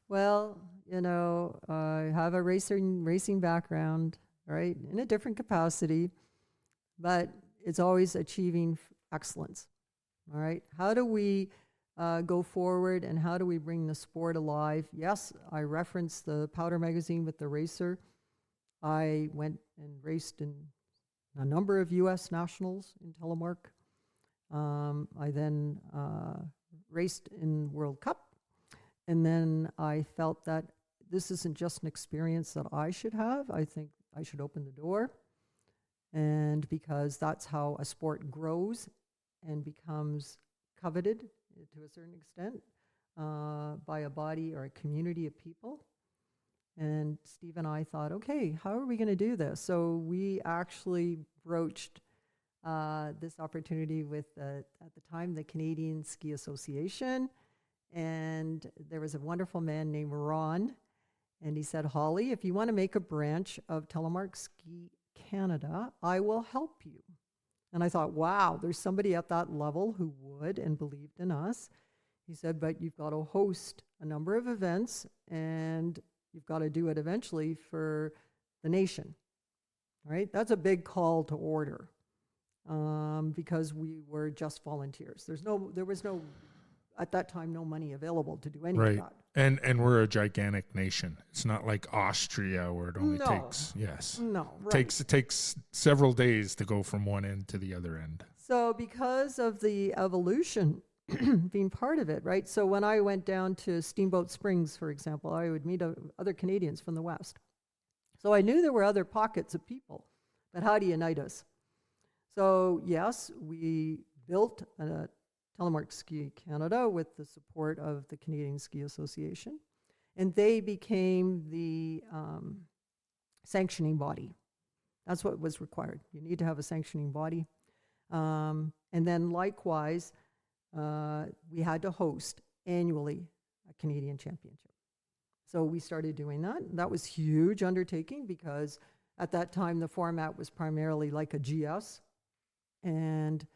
Well, I have a racing background, right, in a different capacity, but it's always achieving excellence. All right. How do we go forward and how do we bring the sport alive? Yes, I referenced the Powder magazine with the racer. I went and raced in a number of U.S. nationals in Telemark. I then raced in World Cup. And then I felt that this isn't just an experience that I should have. I think I should open the door. And because that's how a sport grows and becomes coveted to a certain extent by a body or a community of people. And Steve and I thought, okay, how are we going to do this? So we actually broached this opportunity with, at the time, the Canadian Ski Association. And there was a wonderful man named Ron. And he said, Holly, if you want to make a branch of Telemark Ski Canada, I will help you. And I thought, wow, there's somebody at that level who would and believed in us. He said, but you've got to host a number of events and you've got to do it eventually for the nation, right? That's a big call to order because we were just volunteers. There was no, at that time, no money available to do any of that.
And we're a gigantic nation. It's not like Austria where it only takes, right. It takes several days to go from one end to the other end.
So because of the evolution being part of it, right? So when I went down to Steamboat Springs, for example, I would meet other Canadians from the West. So I knew there were other pockets of people, but how do you unite us? So yes, we built a Telemark Ski Canada with the support of the Canadian Ski Association, and they became the sanctioning body. That's what was required. You need to have a sanctioning body. And then likewise, we had to host annually a Canadian championship. So we started doing that. That was a huge undertaking because at that time the format was primarily like a GS, and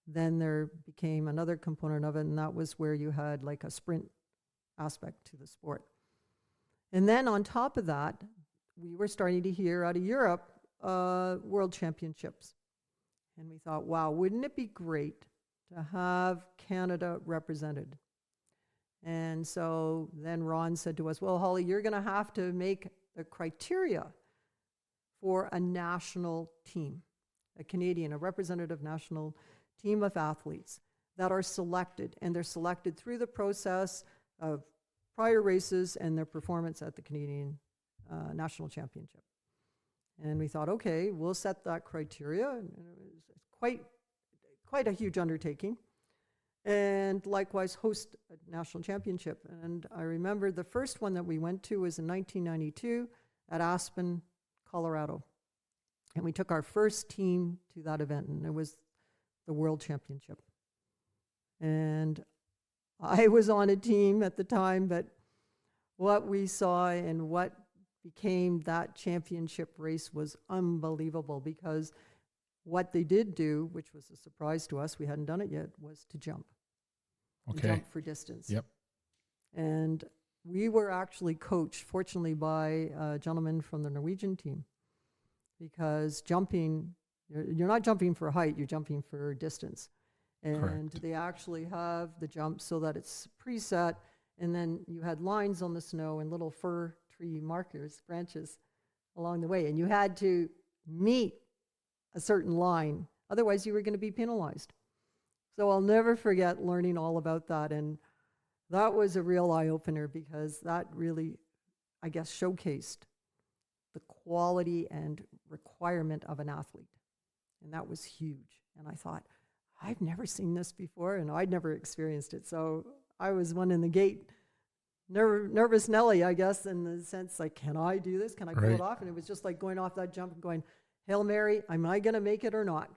then there became another component of it, and that was where you had like a sprint aspect to the sport. And then on top of that, we were starting to hear out of Europe world championships. And we thought, wow, wouldn't it be great to have Canada represented? And so then Ron said to us, well, Holly, you're going to have to make the criteria for a national team, a representative national team of athletes that are selected, and they're selected through the process of prior races and their performance at the Canadian National Championship. And we thought, okay, we'll set that criteria. And it was quite a huge undertaking. And likewise, host a national championship. And I remember the first one that we went to was in 1992 at Aspen, Colorado. And we took our first team to that event, and it was the World Championship. And I was on a team at the time, but what we saw and what became that championship race was unbelievable, because what they did do, which was a surprise to us, we hadn't done it yet, was to jump.
Okay.
Jump for distance.
Yep.
And we were actually coached, fortunately, by a gentleman from the Norwegian team, because jumping, you're not jumping for height, you're jumping for distance. And
Correct.
they actually have the jump so that it's preset, and then you had lines on the snow and little fir tree markers, branches along the way, and you had to meet a certain line, otherwise you were going to be penalized. So I'll never forget learning all about that, and that was a real eye-opener because that really, I guess, showcased the quality and requirement of an athlete. And that was huge. And I thought, I've never seen this before, and I'd never experienced it. So I was one in the gate, nervous Nelly, I guess, in the sense like, can I do this? Can I pull it off? And it was just like going off that jump and going, Hail Mary, am I going to make it or not?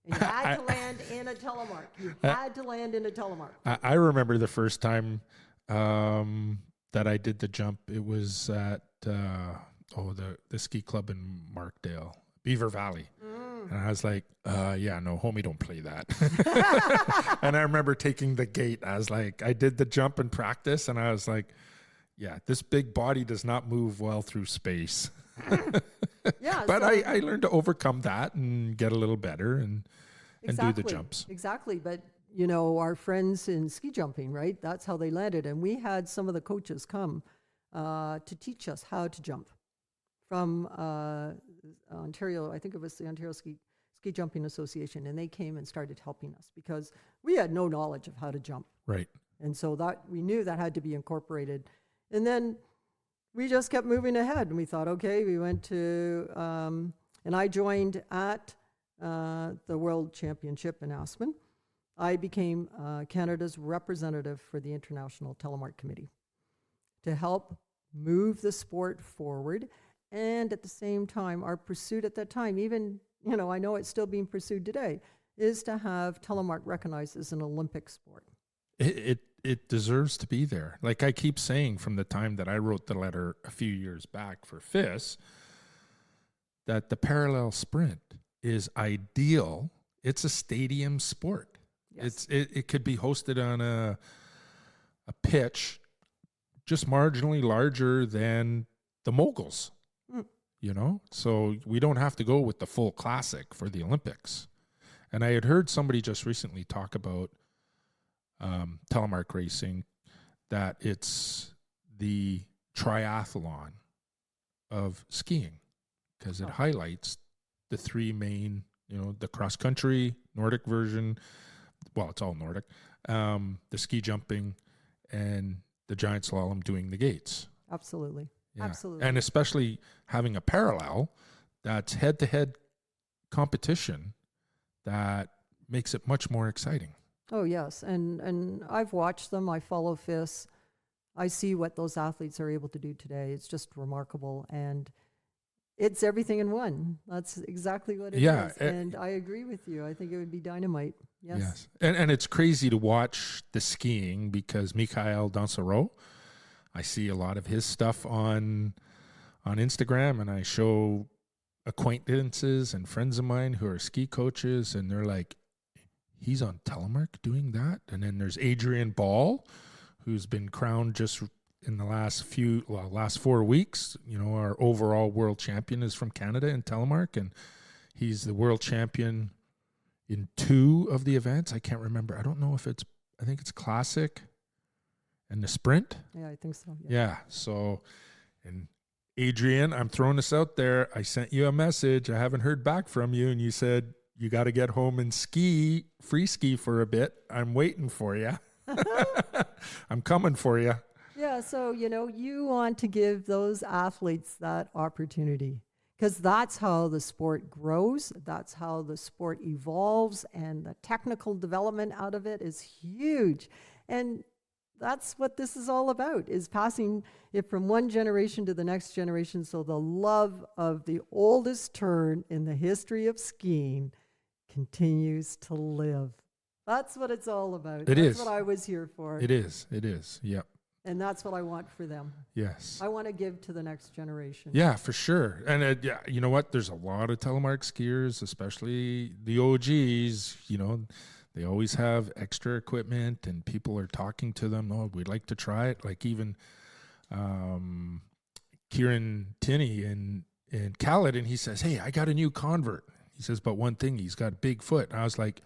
And you had to land in a telemark. You had to land in a telemark.
I remember the first time that I did the jump. It was at the ski club in Markdale, Beaver Valley. And I was like, yeah, no, homie, don't play that. And I remember taking the gate. I was like, I did the jump in practice, and I was like, yeah, this big body does not move well through space.
Yeah,
but
so
I learned to overcome that and get a little better and do the jumps.
Exactly. But, you know, our friends in ski jumping, right? That's how they landed. And we had some of the coaches come to teach us how to jump from Ontario. I think it was the Ontario Ski Jumping Association. And they came and started helping us because we had no knowledge of how to jump.
Right.
And so that we knew that had to be incorporated. And then we just kept moving ahead, and we thought, okay, we went to, and I joined at the World Championship in Aspen. I became Canada's representative for the International Telemark Committee to help move the sport forward. And at the same time, our pursuit at that time, even, you know, I know it's still being pursued today, is to have telemark recognized as an Olympic sport.
It deserves to be there. Like I keep saying from the time that I wrote the letter a few years back for FIS, that the parallel sprint is ideal. It's a stadium sport.
Yes.
It could be hosted on a pitch just marginally larger than the moguls, you know? So we don't have to go with the full classic for the Olympics. And I had heard somebody just recently talk about telemark racing, that it's the triathlon of skiing because it highlights the three main, you know, the cross country, Nordic version. Well, it's all Nordic, the ski jumping and the giant slalom doing the gates.
Absolutely.
Yeah.
Absolutely.
And especially having a parallel that's head-to-head competition that makes it much more exciting.
Oh, yes. And I've watched them. I follow FIS. I see what those athletes are able to do today. It's just remarkable. And it's everything in one. That's exactly what it is. And I agree with you. I think it would be dynamite. Yes.
And it's crazy to watch the skiing because Mikhail Dansereau, I see a lot of his stuff on Instagram, and I show acquaintances and friends of mine who are ski coaches, and they're like, he's on telemark doing that. And then there's Adrian Ball, who's been crowned just in the last 4 weeks. You know, our overall world champion is from Canada in telemark, and he's the world champion in 2 of the events. I can't remember. I don't know if I think it's classic and the sprint.
Yeah, I think so.
Yeah. So, and Adrian, I'm throwing this out there. I sent you a message. I haven't heard back from you, and you said, you got to get home and free ski for a bit. I'm waiting for you. I'm coming for you.
Yeah, so, you know, you want to give those athletes that opportunity because that's how the sport grows. That's how the sport evolves, and the technical development out of it is huge. And that's what this is all about, is passing it from one generation to the next generation so the love of the oldest turn in the history of skiing continues to live. That's what it's all about. That's what I was here for.
It is. Yep.
And that's what I want for them.
Yes.
I want to give to the next generation.
Yeah, for sure. And yeah, you know what? There's a lot of telemark skiers, especially the OGs, you know, they always have extra equipment and people are talking to them. Oh, we'd like to try it. Like even Kieran Tinney in Caledon, he says, hey, I got a new convert. He says, but one thing, he's got a big foot. And I was like,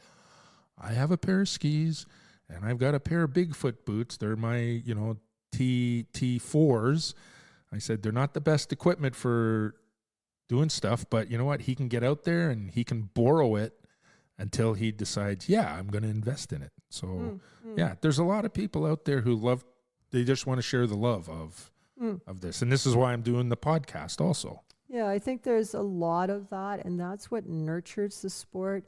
I have a pair of skis and I've got a pair of Bigfoot boots. They're my, you know, T4s. I said, they're not the best equipment for doing stuff, but you know what? He can get out there and he can borrow it until he decides, yeah, I'm going to invest in it. So, yeah, there's a lot of people out there who they just want to share the love of this. And this is why I'm doing the podcast also.
Yeah, I think there's a lot of that, and that's what nurtures the sport.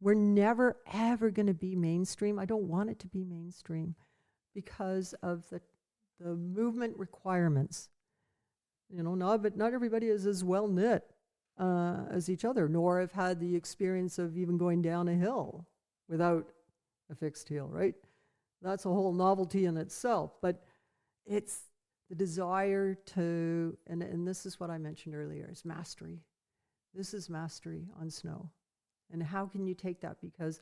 We're never, ever going to be mainstream. I don't want it to be mainstream because of the movement requirements. But not everybody is as well knit as each other, nor have had the experience of even going down a hill without a fixed heel, right? That's a whole novelty in itself, but it's the desire to, and this is what I mentioned earlier, is mastery. This is mastery on snow. And how can you take that? Because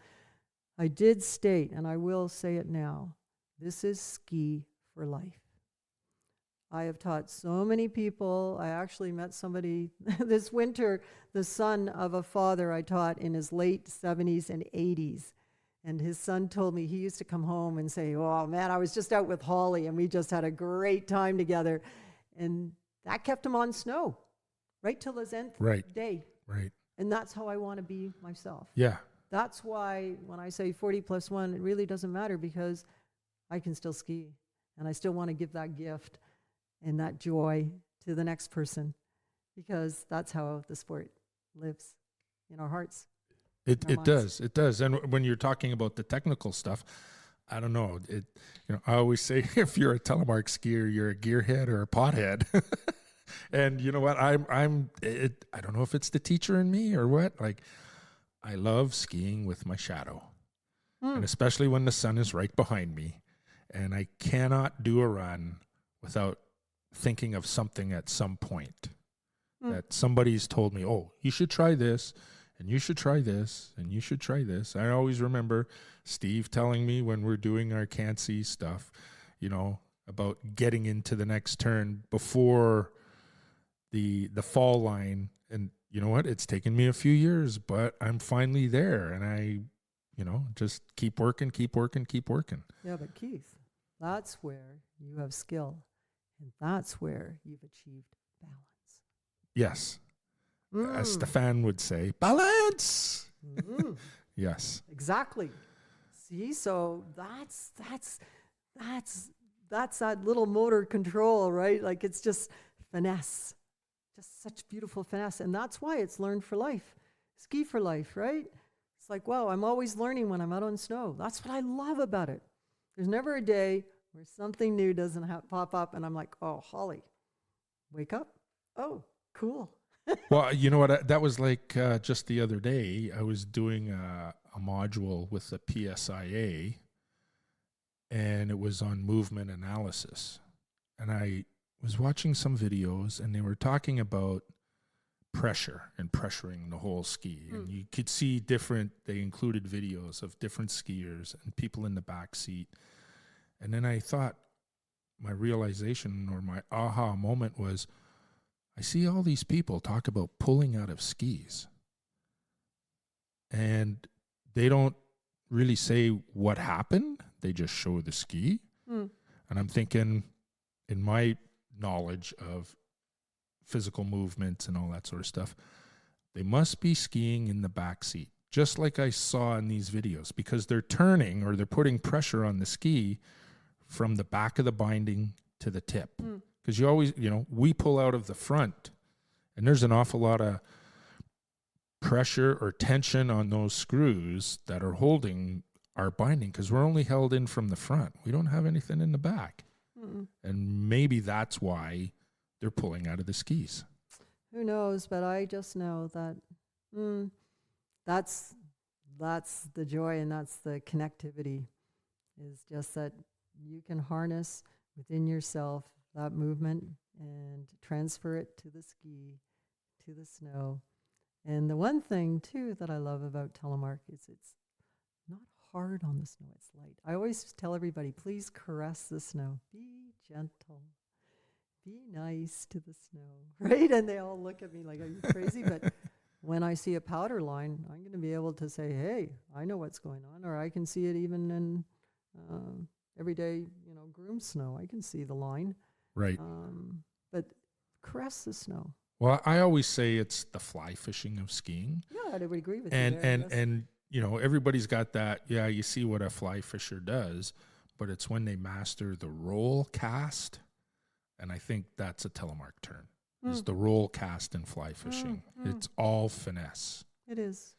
I did state, and I will say it now, this is ski for life. I have taught so many people. I actually met somebody this winter, the son of a father I taught in his late 70s and 80s. And his son told me he used to come home and say, oh, man, I was just out with Holly, and we just had a great time together. And that kept him on snow right till his nth day.
Right.
And that's how I want to be myself.
Yeah.
That's why when I say 40+1, it really doesn't matter, because I can still ski, and I still want to give that gift and that joy to the next person, because that's how the sport lives in our hearts.
It does. And when you're talking about the technical stuff, I don't know. I always say if you're a telemark skier, you're a gearhead or a pothead. And you know what? I don't know if it's the teacher in me or what. Like, I love skiing with my shadow, and especially when the sun is right behind me, and I cannot do a run without thinking of something at some point that somebody's told me, oh, you should try this, and you should try this, and you should try this. I always remember Steve telling me when we're doing our can't see stuff, about getting into the next turn before the fall line. And you know what? It's taken me a few years, but I'm finally there, and I, just keep working.
Yeah, but Keith, that's where you have skill. And that's where you've achieved balance.
Yes. As Stefan would say, balance. Yes.
Exactly. See, so that's that little motor control, right? Like, it's just finesse. Just such beautiful finesse. And that's why it's learned for life. Ski for life, right? It's like, wow, I'm always learning when I'm out on snow. That's what I love about it. There's never a day where something new doesn't pop up, and I'm like, oh, Holly, wake up. Oh, cool.
Well, you know what? That was like just the other day. I was doing a module with the PSIA, and it was on movement analysis. And I was watching some videos, and they were talking about pressure and pressuring the whole ski. And you could see they included videos of different skiers and people in the back seat. And then I thought, my realization or my aha moment was, I see all these people talk about pulling out of skis, and they don't really say what happened. They just show the ski. And I'm thinking, in my knowledge of physical movements and all that sort of stuff, they must be skiing in the back seat, just like I saw in these videos, because they're turning or they're putting pressure on the ski from the back of the binding to the tip. Because you always, we pull out of the front, and there's an awful lot of pressure or tension on those screws that are holding our binding, because we're only held in from the front. We don't have anything in the back. And maybe that's why they're pulling out of the skis.
Who knows? But I just know that that's the joy, and that's the connectivity, is just that you can harness within yourself that movement and transfer it to the ski, to the snow. And the one thing, too, that I love about Telemark is it's not hard on the snow. It's light. I always tell everybody, please caress the snow. Be gentle. Be nice to the snow, right? And they all look at me like, are you crazy? But when I see a powder line, I'm going to be able to say, hey, I know what's going on. Or I can see it even in everyday, groom snow. I can see the line.
Right.
But caress the snow.
Well, I always say it's the fly fishing of skiing.
Yeah, I would agree with you.
And everybody's got that. Yeah, you see what a fly fisher does, but it's when they master the roll cast, and I think that's a telemark term. Is the roll cast in fly fishing. It's all finesse.
It is,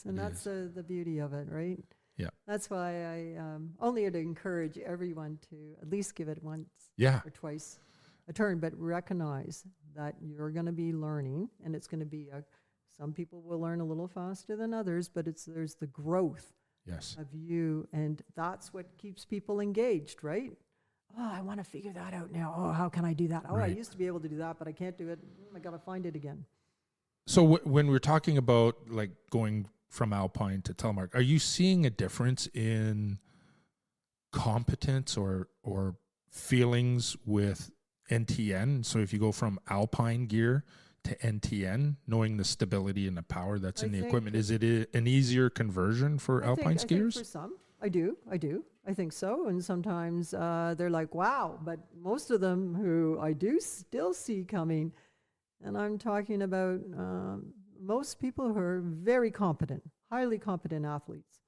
and that's the beauty of it, right?
Yeah.
That's why I only to encourage everyone to at least give it once or twice a turn, but recognize that you're going to be learning, and it's going to be some people will learn a little faster than others, but there's the growth of you, and that's what keeps people engaged, right? Oh, I want to figure that out now. Oh, how can I do that? Oh, I used to be able to do that, but I can't do it. I got to find it again.
So when we're talking about like going from alpine to telemark, are you seeing a difference in competence or feelings with NTN? So if you go from alpine gear to NTN, knowing the stability and the power that's in the equipment, is it an easier conversion for alpine skiers?
I think for some, I do. I think so. And sometimes they're like, wow. But most of them who I do still see coming, and I'm talking about most people who are very competent, highly competent athletes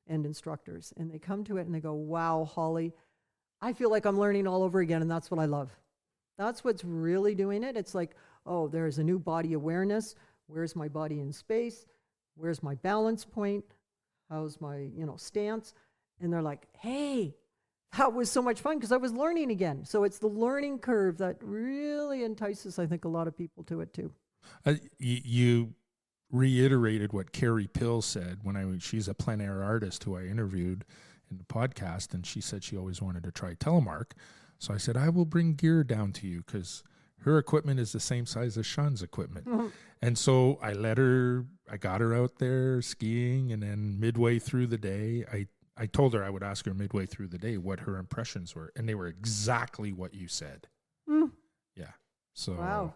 and instructors, and they come to it and they go, wow, Holly, I feel like I'm learning all over again, and that's what I love. That's what's really doing it. It's like, oh, there's a new body awareness. Where's my body in space? Where's my balance point? How's my, stance? And they're like, hey, that was so much fun because I was learning again. So it's the learning curve that really entices, I think, a lot of people to it too.
You reiterated what Carrie Pill said she's a plein air artist who I interviewed in the podcast, and she said she always wanted to try telemark. So I said, I will bring gear down to you because her equipment is the same size as Sean's equipment. Mm-hmm. And so I got her out there skiing, and then midway through the day, I told her I would ask her midway through the day what her impressions were, and they were exactly what you said. Mm. Yeah. So
wow,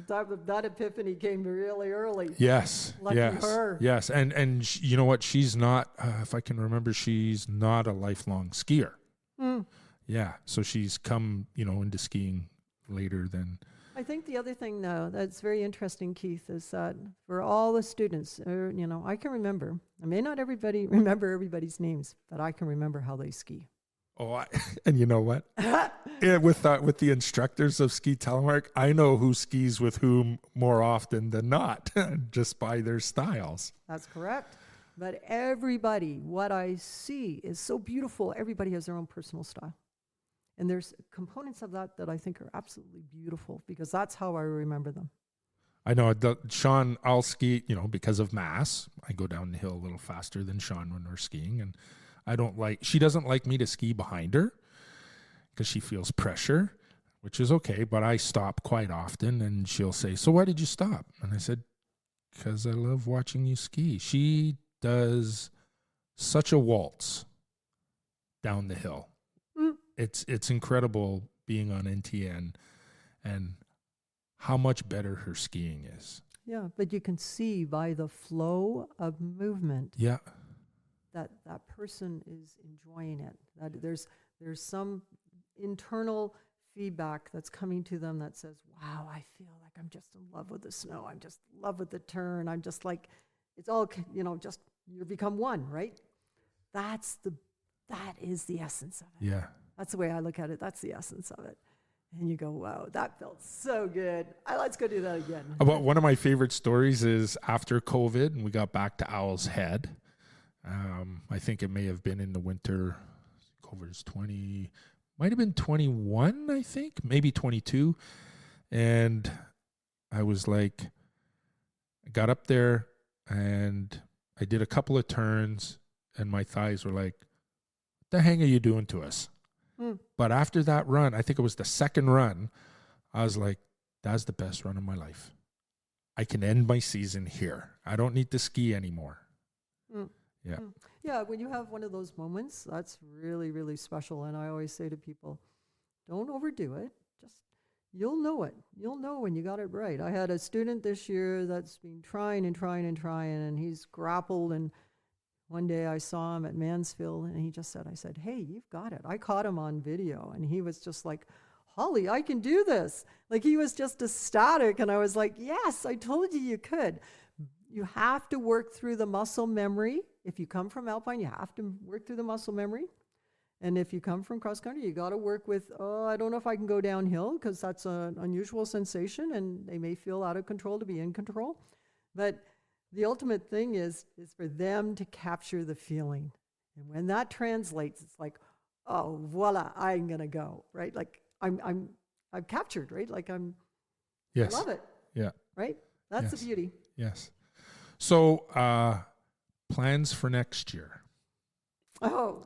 that epiphany came really early.
Yes.
Lucky her.
Yes. And you know what? She's not, if I can remember, she's not a lifelong skier. Mm. Yeah. So she's come, into skiing later than.
I think the other thing, though, that's very interesting, Keith, is that for all the students, I can remember. I may not remember everybody's names, but I can remember how they ski.
Oh, and you know what? With the instructors of Ski Telemark, I know who skis with whom more often than not, just by their styles.
That's correct. But everybody, what I see is so beautiful. Everybody has their own personal style. And there's components of that I think are absolutely beautiful because that's how I remember them.
I know, Sean, I'll ski, because of mass. I go down the hill a little faster than Sean when we're skiing. And she doesn't like me to ski behind her because she feels pressure, which is okay. But I stop quite often and she'll say, so why did you stop? And I said, because I love watching you ski. She does such a waltz down the hill. It's incredible being on NTN and how much better her skiing is.
Yeah, but you can see by the flow of movement that person is enjoying it. That there's some internal feedback that's coming to them that says, wow, I feel like I'm just in love with the snow. I'm just in love with the turn. I'm just like, it's all, just you become one, right? That is the essence of it.
Yeah.
That's the way I look at it. That's the essence of it. And you go, wow, that felt so good. Let's go do that again.
One of my favorite stories is after COVID, and we got back to Owl's Head. I think it may have been in the winter. COVID's might have been 21, I think, maybe 22. And I was like, I got up there and I did a couple of turns, and my thighs were like, what the heck are you doing to us? But after that run, I think it was the second run, I was like, that's the best run of my life. I can end my season here. I don't need to ski anymore. Yeah.
Yeah, when you have one of those moments, that's really, really special. And I always say to people, don't overdo it. Just, you'll know it. You'll know when you got it right. I had a student this year that's been trying, and he's grappled, and one day I saw him at Mansfield, and he just said, I said, hey, you've got it. I caught him on video, and he was just like, Holly, I can do this. Like, he was just ecstatic, and I was like, yes, I told you you could. You have to work through the muscle memory if you come from alpine, you have to work through the muscle memory. And if you come from cross country, you got to work with, oh, I don't know if I can go downhill because that's an unusual sensation and they may feel out of control to be in control. But the ultimate thing is for them to capture the feeling. And when that translates, it's like, oh, voila, I'm going to go, right? Like I'm captured, right? Like
Yes.
I love it.
Yeah.
Right? That's
Yes.
the beauty.
Yes. So, plans for next year?
Oh,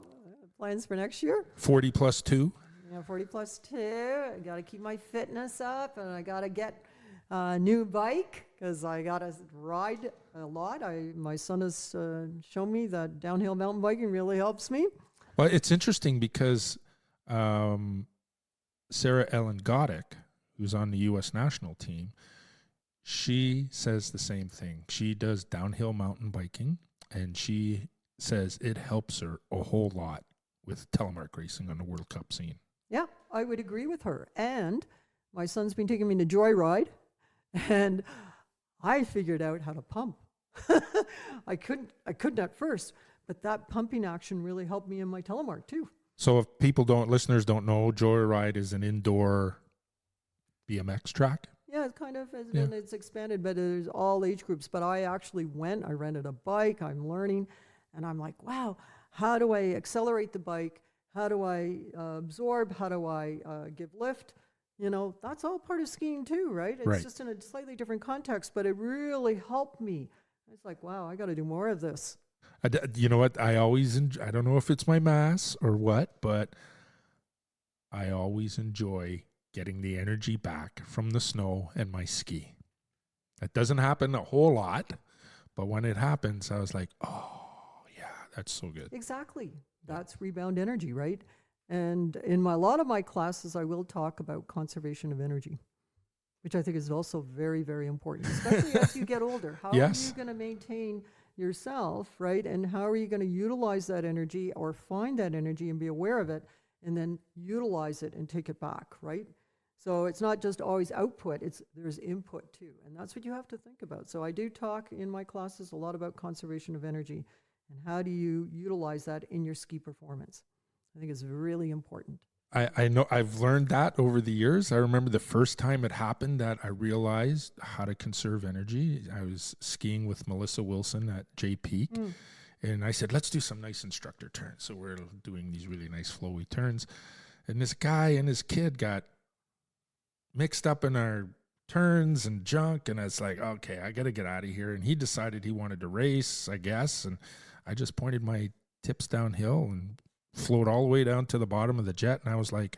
plans for next year?
40 plus 2?
Yeah, 40 plus 2. I got to keep my fitness up, and I got to get a new bike because I got to ride a lot. My son has shown me that downhill mountain biking really helps me.
Well, it's interesting because Sarah Ellen Goddick, who's on the U.S. national team, she says the same thing. She does downhill mountain biking, and she says it helps her a whole lot with telemark racing on the World Cup scene.
Yeah, I would agree with her. And my son's been taking me to Joyride, and I figured out how to pump. I couldn't at first, but that pumping action really helped me in my telemark too.
So if listeners don't know, Joyride is an indoor BMX track.
Yeah, it's kind of, it's expanded, but there's all age groups. But I actually I rented a bike, I'm learning, and I'm like, wow, how do I accelerate the bike? How do I absorb? How do I give lift? That's all part of skiing too, right? It's just in a slightly different context, but it really helped me. It's like, wow, I got to do more of this.
You know what? I don't know if it's my mass or what, but I always enjoy getting the energy back from the snow and my ski. That doesn't happen a whole lot, but when it happens, I was like, oh, yeah, that's so good.
Exactly. That's rebound energy, right? And in a lot of my classes, I will talk about conservation of energy, which I think is also very, very important, especially as you get older. How are you going to maintain yourself, right? And how are you going to utilize that energy or find that energy and be aware of it and then utilize it and take it back, right? So it's not just always output, there's input too. And that's what you have to think about. So I do talk in my classes a lot about conservation of energy and how do you utilize that in your ski performance. I think it's really important.
I know I've learned that over the years. I remember the first time it happened that I realized how to conserve energy. I was skiing with Melissa Wilson at J Peak, and I said, let's do some nice instructor turns. So we're doing these really nice flowy turns. And this guy and his kid got mixed up in our turns and junk, and I was like, okay, I got to get out of here. And he decided he wanted to race, I guess, and I just pointed my tips downhill and float all the way down to the bottom of the jet, and I was like,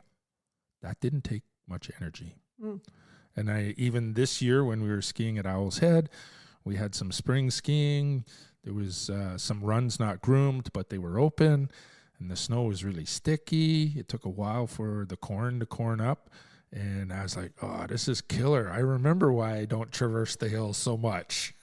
that didn't take much energy. And even this year when we were skiing at Owl's Head, we had some spring skiing. There was some runs not groomed, but they were open, and the snow was really sticky. It took a while for the corn to corn up, and I was like, oh, this is killer. I remember why I don't traverse the hills so much.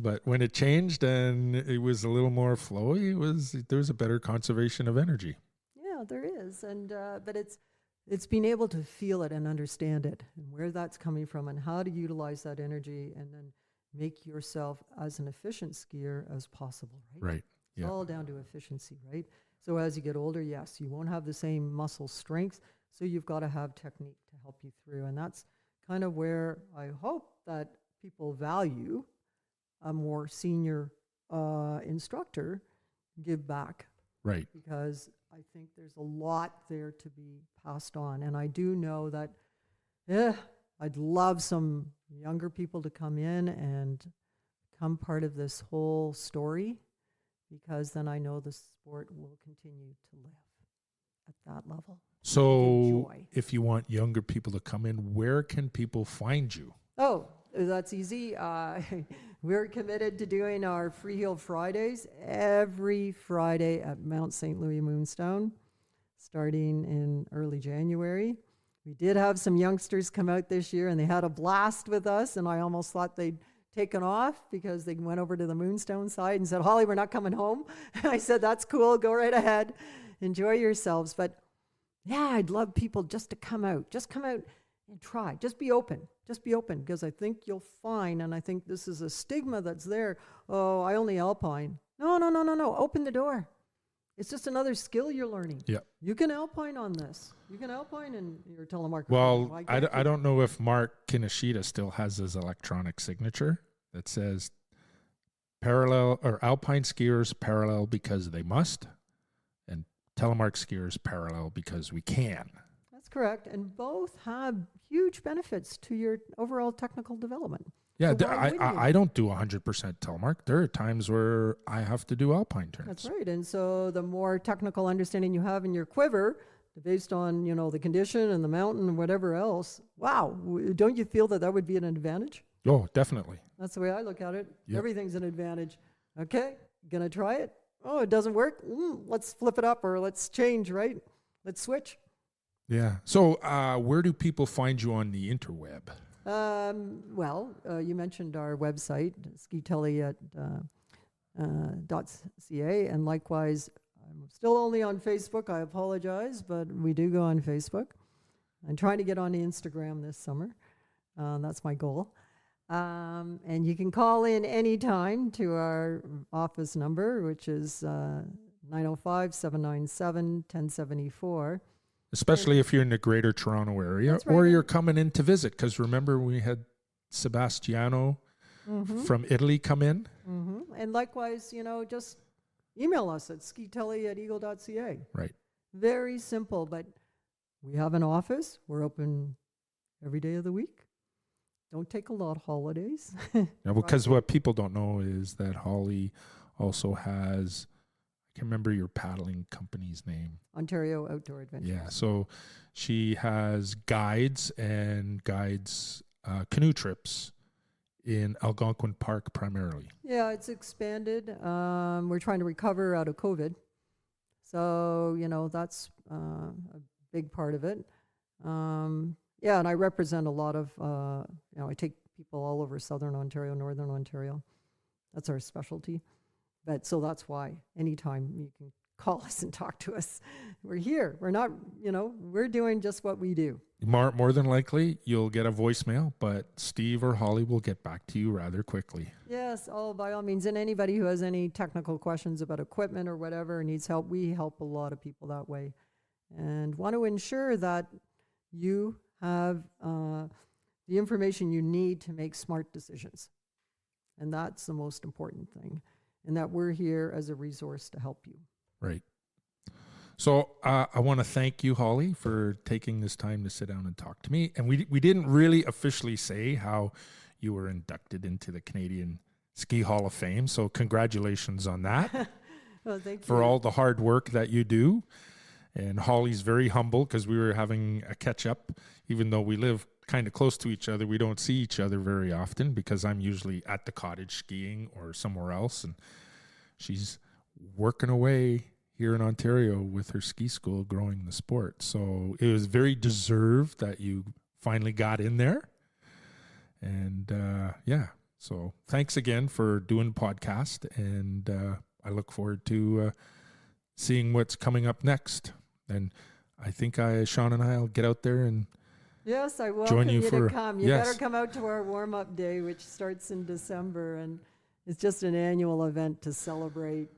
But when it changed and it was a little more flowy, there was a better conservation of energy.
Yeah, there is, and but it's being able to feel it and understand it, and where that's coming from, and how to utilize that energy, and then make yourself as an efficient skier as possible. Right. It's all down to efficiency, right? So as you get older, yes, you won't have the same muscle strength, so you've got to have technique to help you through, and that's kind of where I hope that people value a more senior instructor give back.
Right.
Because I think there's a lot there to be passed on. And I do know that I'd love some younger people to come in and become part of this whole story, because then I know the sport will continue to live at that level.
So if you want younger people to come in, where can people find you?
Oh, that's easy. We're committed to doing our Freehill Fridays every Friday at Mount St. Louis Moonstone, starting in early January. We did have some youngsters come out this year, and they had a blast with us, and I almost thought they'd taken off because they went over to the Moonstone side and said, Holly, we're not coming home. I said, that's cool. Go right ahead. Enjoy yourselves. But yeah, I'd love people just to come out. Just come out try. Just be open. Just be open, because I think you'll find, and I think this is a stigma that's there. Oh, I only alpine. No. Open the door. It's just another skill you're learning.
Yeah.
You can alpine on this. You can alpine in your telemark.
Well, I don't know if Mark Kinoshita still has his electronic signature that says parallel or alpine skiers parallel because they must, and telemark skiers parallel because we can.
That's correct. And both have huge benefits to your overall technical development.
Yeah,
So
I don't do 100% telemark. There are times where I have to do alpine turns.
That's right. And so the more technical understanding you have in your quiver, based on, the condition and the mountain and whatever else, wow, don't you feel that would be an advantage?
Oh, definitely.
That's the way I look at it.
Yep.
Everything's an advantage. Okay, gonna try it. Oh, it doesn't work? Let's flip it up, or let's change, right? Let's switch.
Yeah. So where do people find you on the interweb?
You mentioned our website, skitelly.ca, and likewise, I'm still only on Facebook. I apologize, but we do go on Facebook. I'm trying to get on Instagram this summer. That's my goal. And you can call in anytime to our office number, which is 905-797-1074.
Especially if you're in the Greater Toronto area,
That's right.
or you're coming in to visit. Because remember, we had Sebastiano from Italy come in.
And likewise, just email us at skitelly@eagle.ca.
Right.
Very simple, but we have an office. We're open every day of the week. Don't take a lot of holidays.
Yeah, because what people don't know is that Holly also has, I can't remember your paddling company's name.
Ontario Outdoor Adventures.
Yeah, so she has guides canoe trips in Algonquin Park primarily.
Yeah, it's expanded. We're trying to recover out of COVID. So, that's a big part of it. Yeah, and I represent a lot of, I take people all over Southern Ontario, Northern Ontario. That's our specialty. But so that's why anytime you can call us and talk to us, we're here. We're not, we're doing just what we do.
More than likely, you'll get a voicemail, but Steve or Holly will get back to you rather quickly.
Yes, by all means. And anybody who has any technical questions about equipment or whatever needs help, we help a lot of people that way. And want to ensure that you have the information you need to make smart decisions. And that's the most important thing. And that we're here as a resource to help you.
Right. So I want to thank you, Holly, for taking this time to sit down and talk to me. And we didn't really officially say how you were inducted into the Canadian Ski Hall of Fame. So congratulations on that.
Well, thank you.
For all the hard work that you do. And Holly's very humble because we were having a catch up. Even though we live kind of close to each other, we don't see each other very often because I'm usually at the cottage skiing or somewhere else. And she's working away here in Ontario with her ski school growing the sport. So it was very deserved that you finally got in there. And so thanks again for doing the podcast. And I look forward to seeing what's coming up next. And I think Sean and I will get out there and
yes, I welcome
join you
to come. You
yes.
better come out to our warm-up day, which starts in December, and it's just an annual event to celebrate.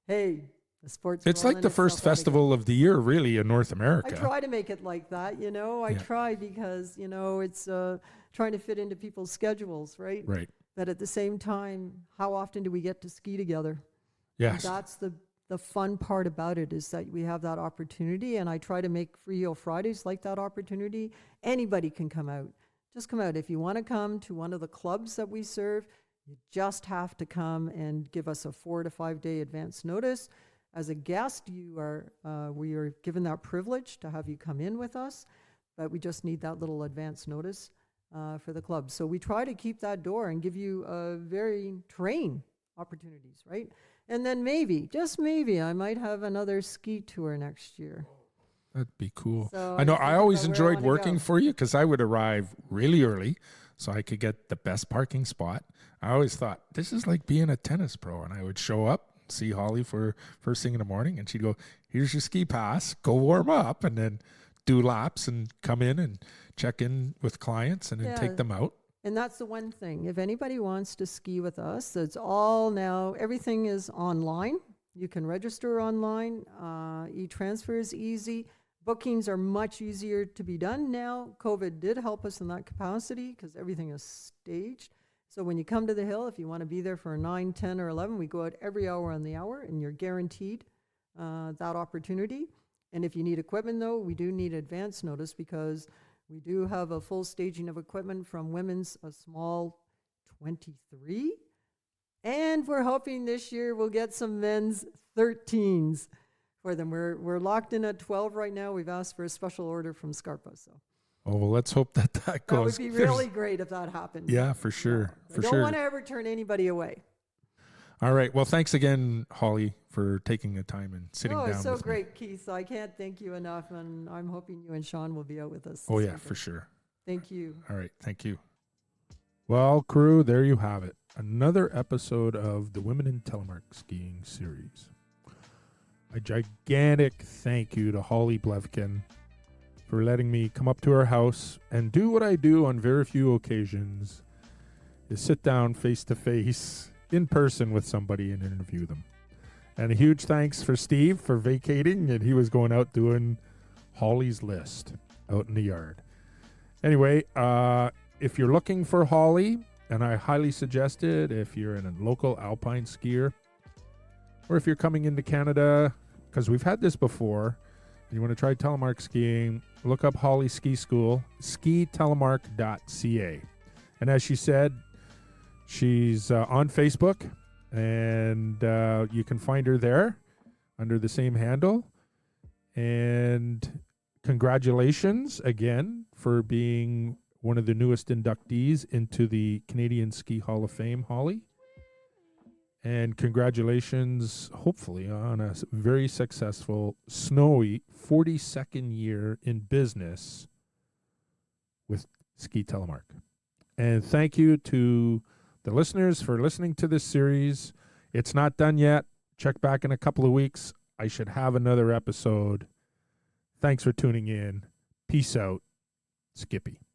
Hey, the sports.
It's like the first festival of the year, really, in North America.
I try to make it like that, I try because it's trying to fit into people's schedules, right?
Right.
But at the same time, how often do we get to ski together?
Yes.
And that's the fun part about it, is that we have that opportunity, and I try to make Frio Fridays like that opportunity. Anybody can come out. Just come out. If you want to come to one of the clubs that we serve, you just have to come and give us a 4 to 5 day advance notice. As a guest, we are given that privilege to have you come in with us, but we just need that little advance notice for the club. So we try to keep that door and give you very train opportunities, right? And then maybe, just maybe, I might have another ski tour next year.
That'd be cool.
So
I know I always
about
enjoyed
where I wanna
working
go.
for you because I would arrive really early so I could get the best parking spot. I always thought, this is like being a tennis pro. And I would show up, see Holly for first thing in the morning, and she'd go, here's your ski pass, go warm up. And then do laps and come in and check in with clients and then
Yeah.
take them out.
And that's the one thing. If anybody wants to ski with us, it's all now, everything is online. You can register online. E-transfer is easy. Bookings are much easier to be done now. COVID did help us in that capacity because everything is staged. So when you come to the hill, if you want to be there for a 9, 10, or 11, we go out every hour on the hour, and you're guaranteed that opportunity. And if you need equipment, though, we do need advance notice because we do have a full staging of equipment from women's a small 23. And we're hoping this year we'll get some men's 13s for them. We're locked in at 12 right now. We've asked for a special order from Scarpa. So.
Oh, well, let's hope that goes.
That would be really great if that happened.
Yeah, for sure.
I don't want to ever turn anybody away.
All right. Well, thanks again, Holly, for taking the time and sitting down
with me. Oh,
with
so great, Keith. I can't thank you enough, and I'm hoping you and Sean will be out with us.
Oh, yeah, for sure.
Thank you.
All right. Thank you. Well, crew, there you have it. Another episode of the Women in Telemark Skiing series. A gigantic thank you to Holly Blefgen for letting me come up to her house and do what I do on very few occasions, is sit down face to face in person with somebody and interview them. And a huge thanks for Steve for vacating, and he was going out doing Holly's List out in the yard. Anyway, if you're looking for Holly, and I highly suggest it if you're a local alpine skier, or if you're coming into Canada, because we've had this before, and you want to try telemark skiing, look up Holly Ski School, skitelemark.ca. And as she said, she's on Facebook, and you can find her there under the same handle. And congratulations again for being one of the newest inductees into the Canadian Ski Hall of Fame, Holly. And congratulations, hopefully, on a very successful, snowy 42nd year in business with Ski Telemark. And thank you to the listeners for listening to this series. It's not done yet. Check back in a couple of weeks. I should have another episode. Thanks for tuning in. Peace out. Skippy.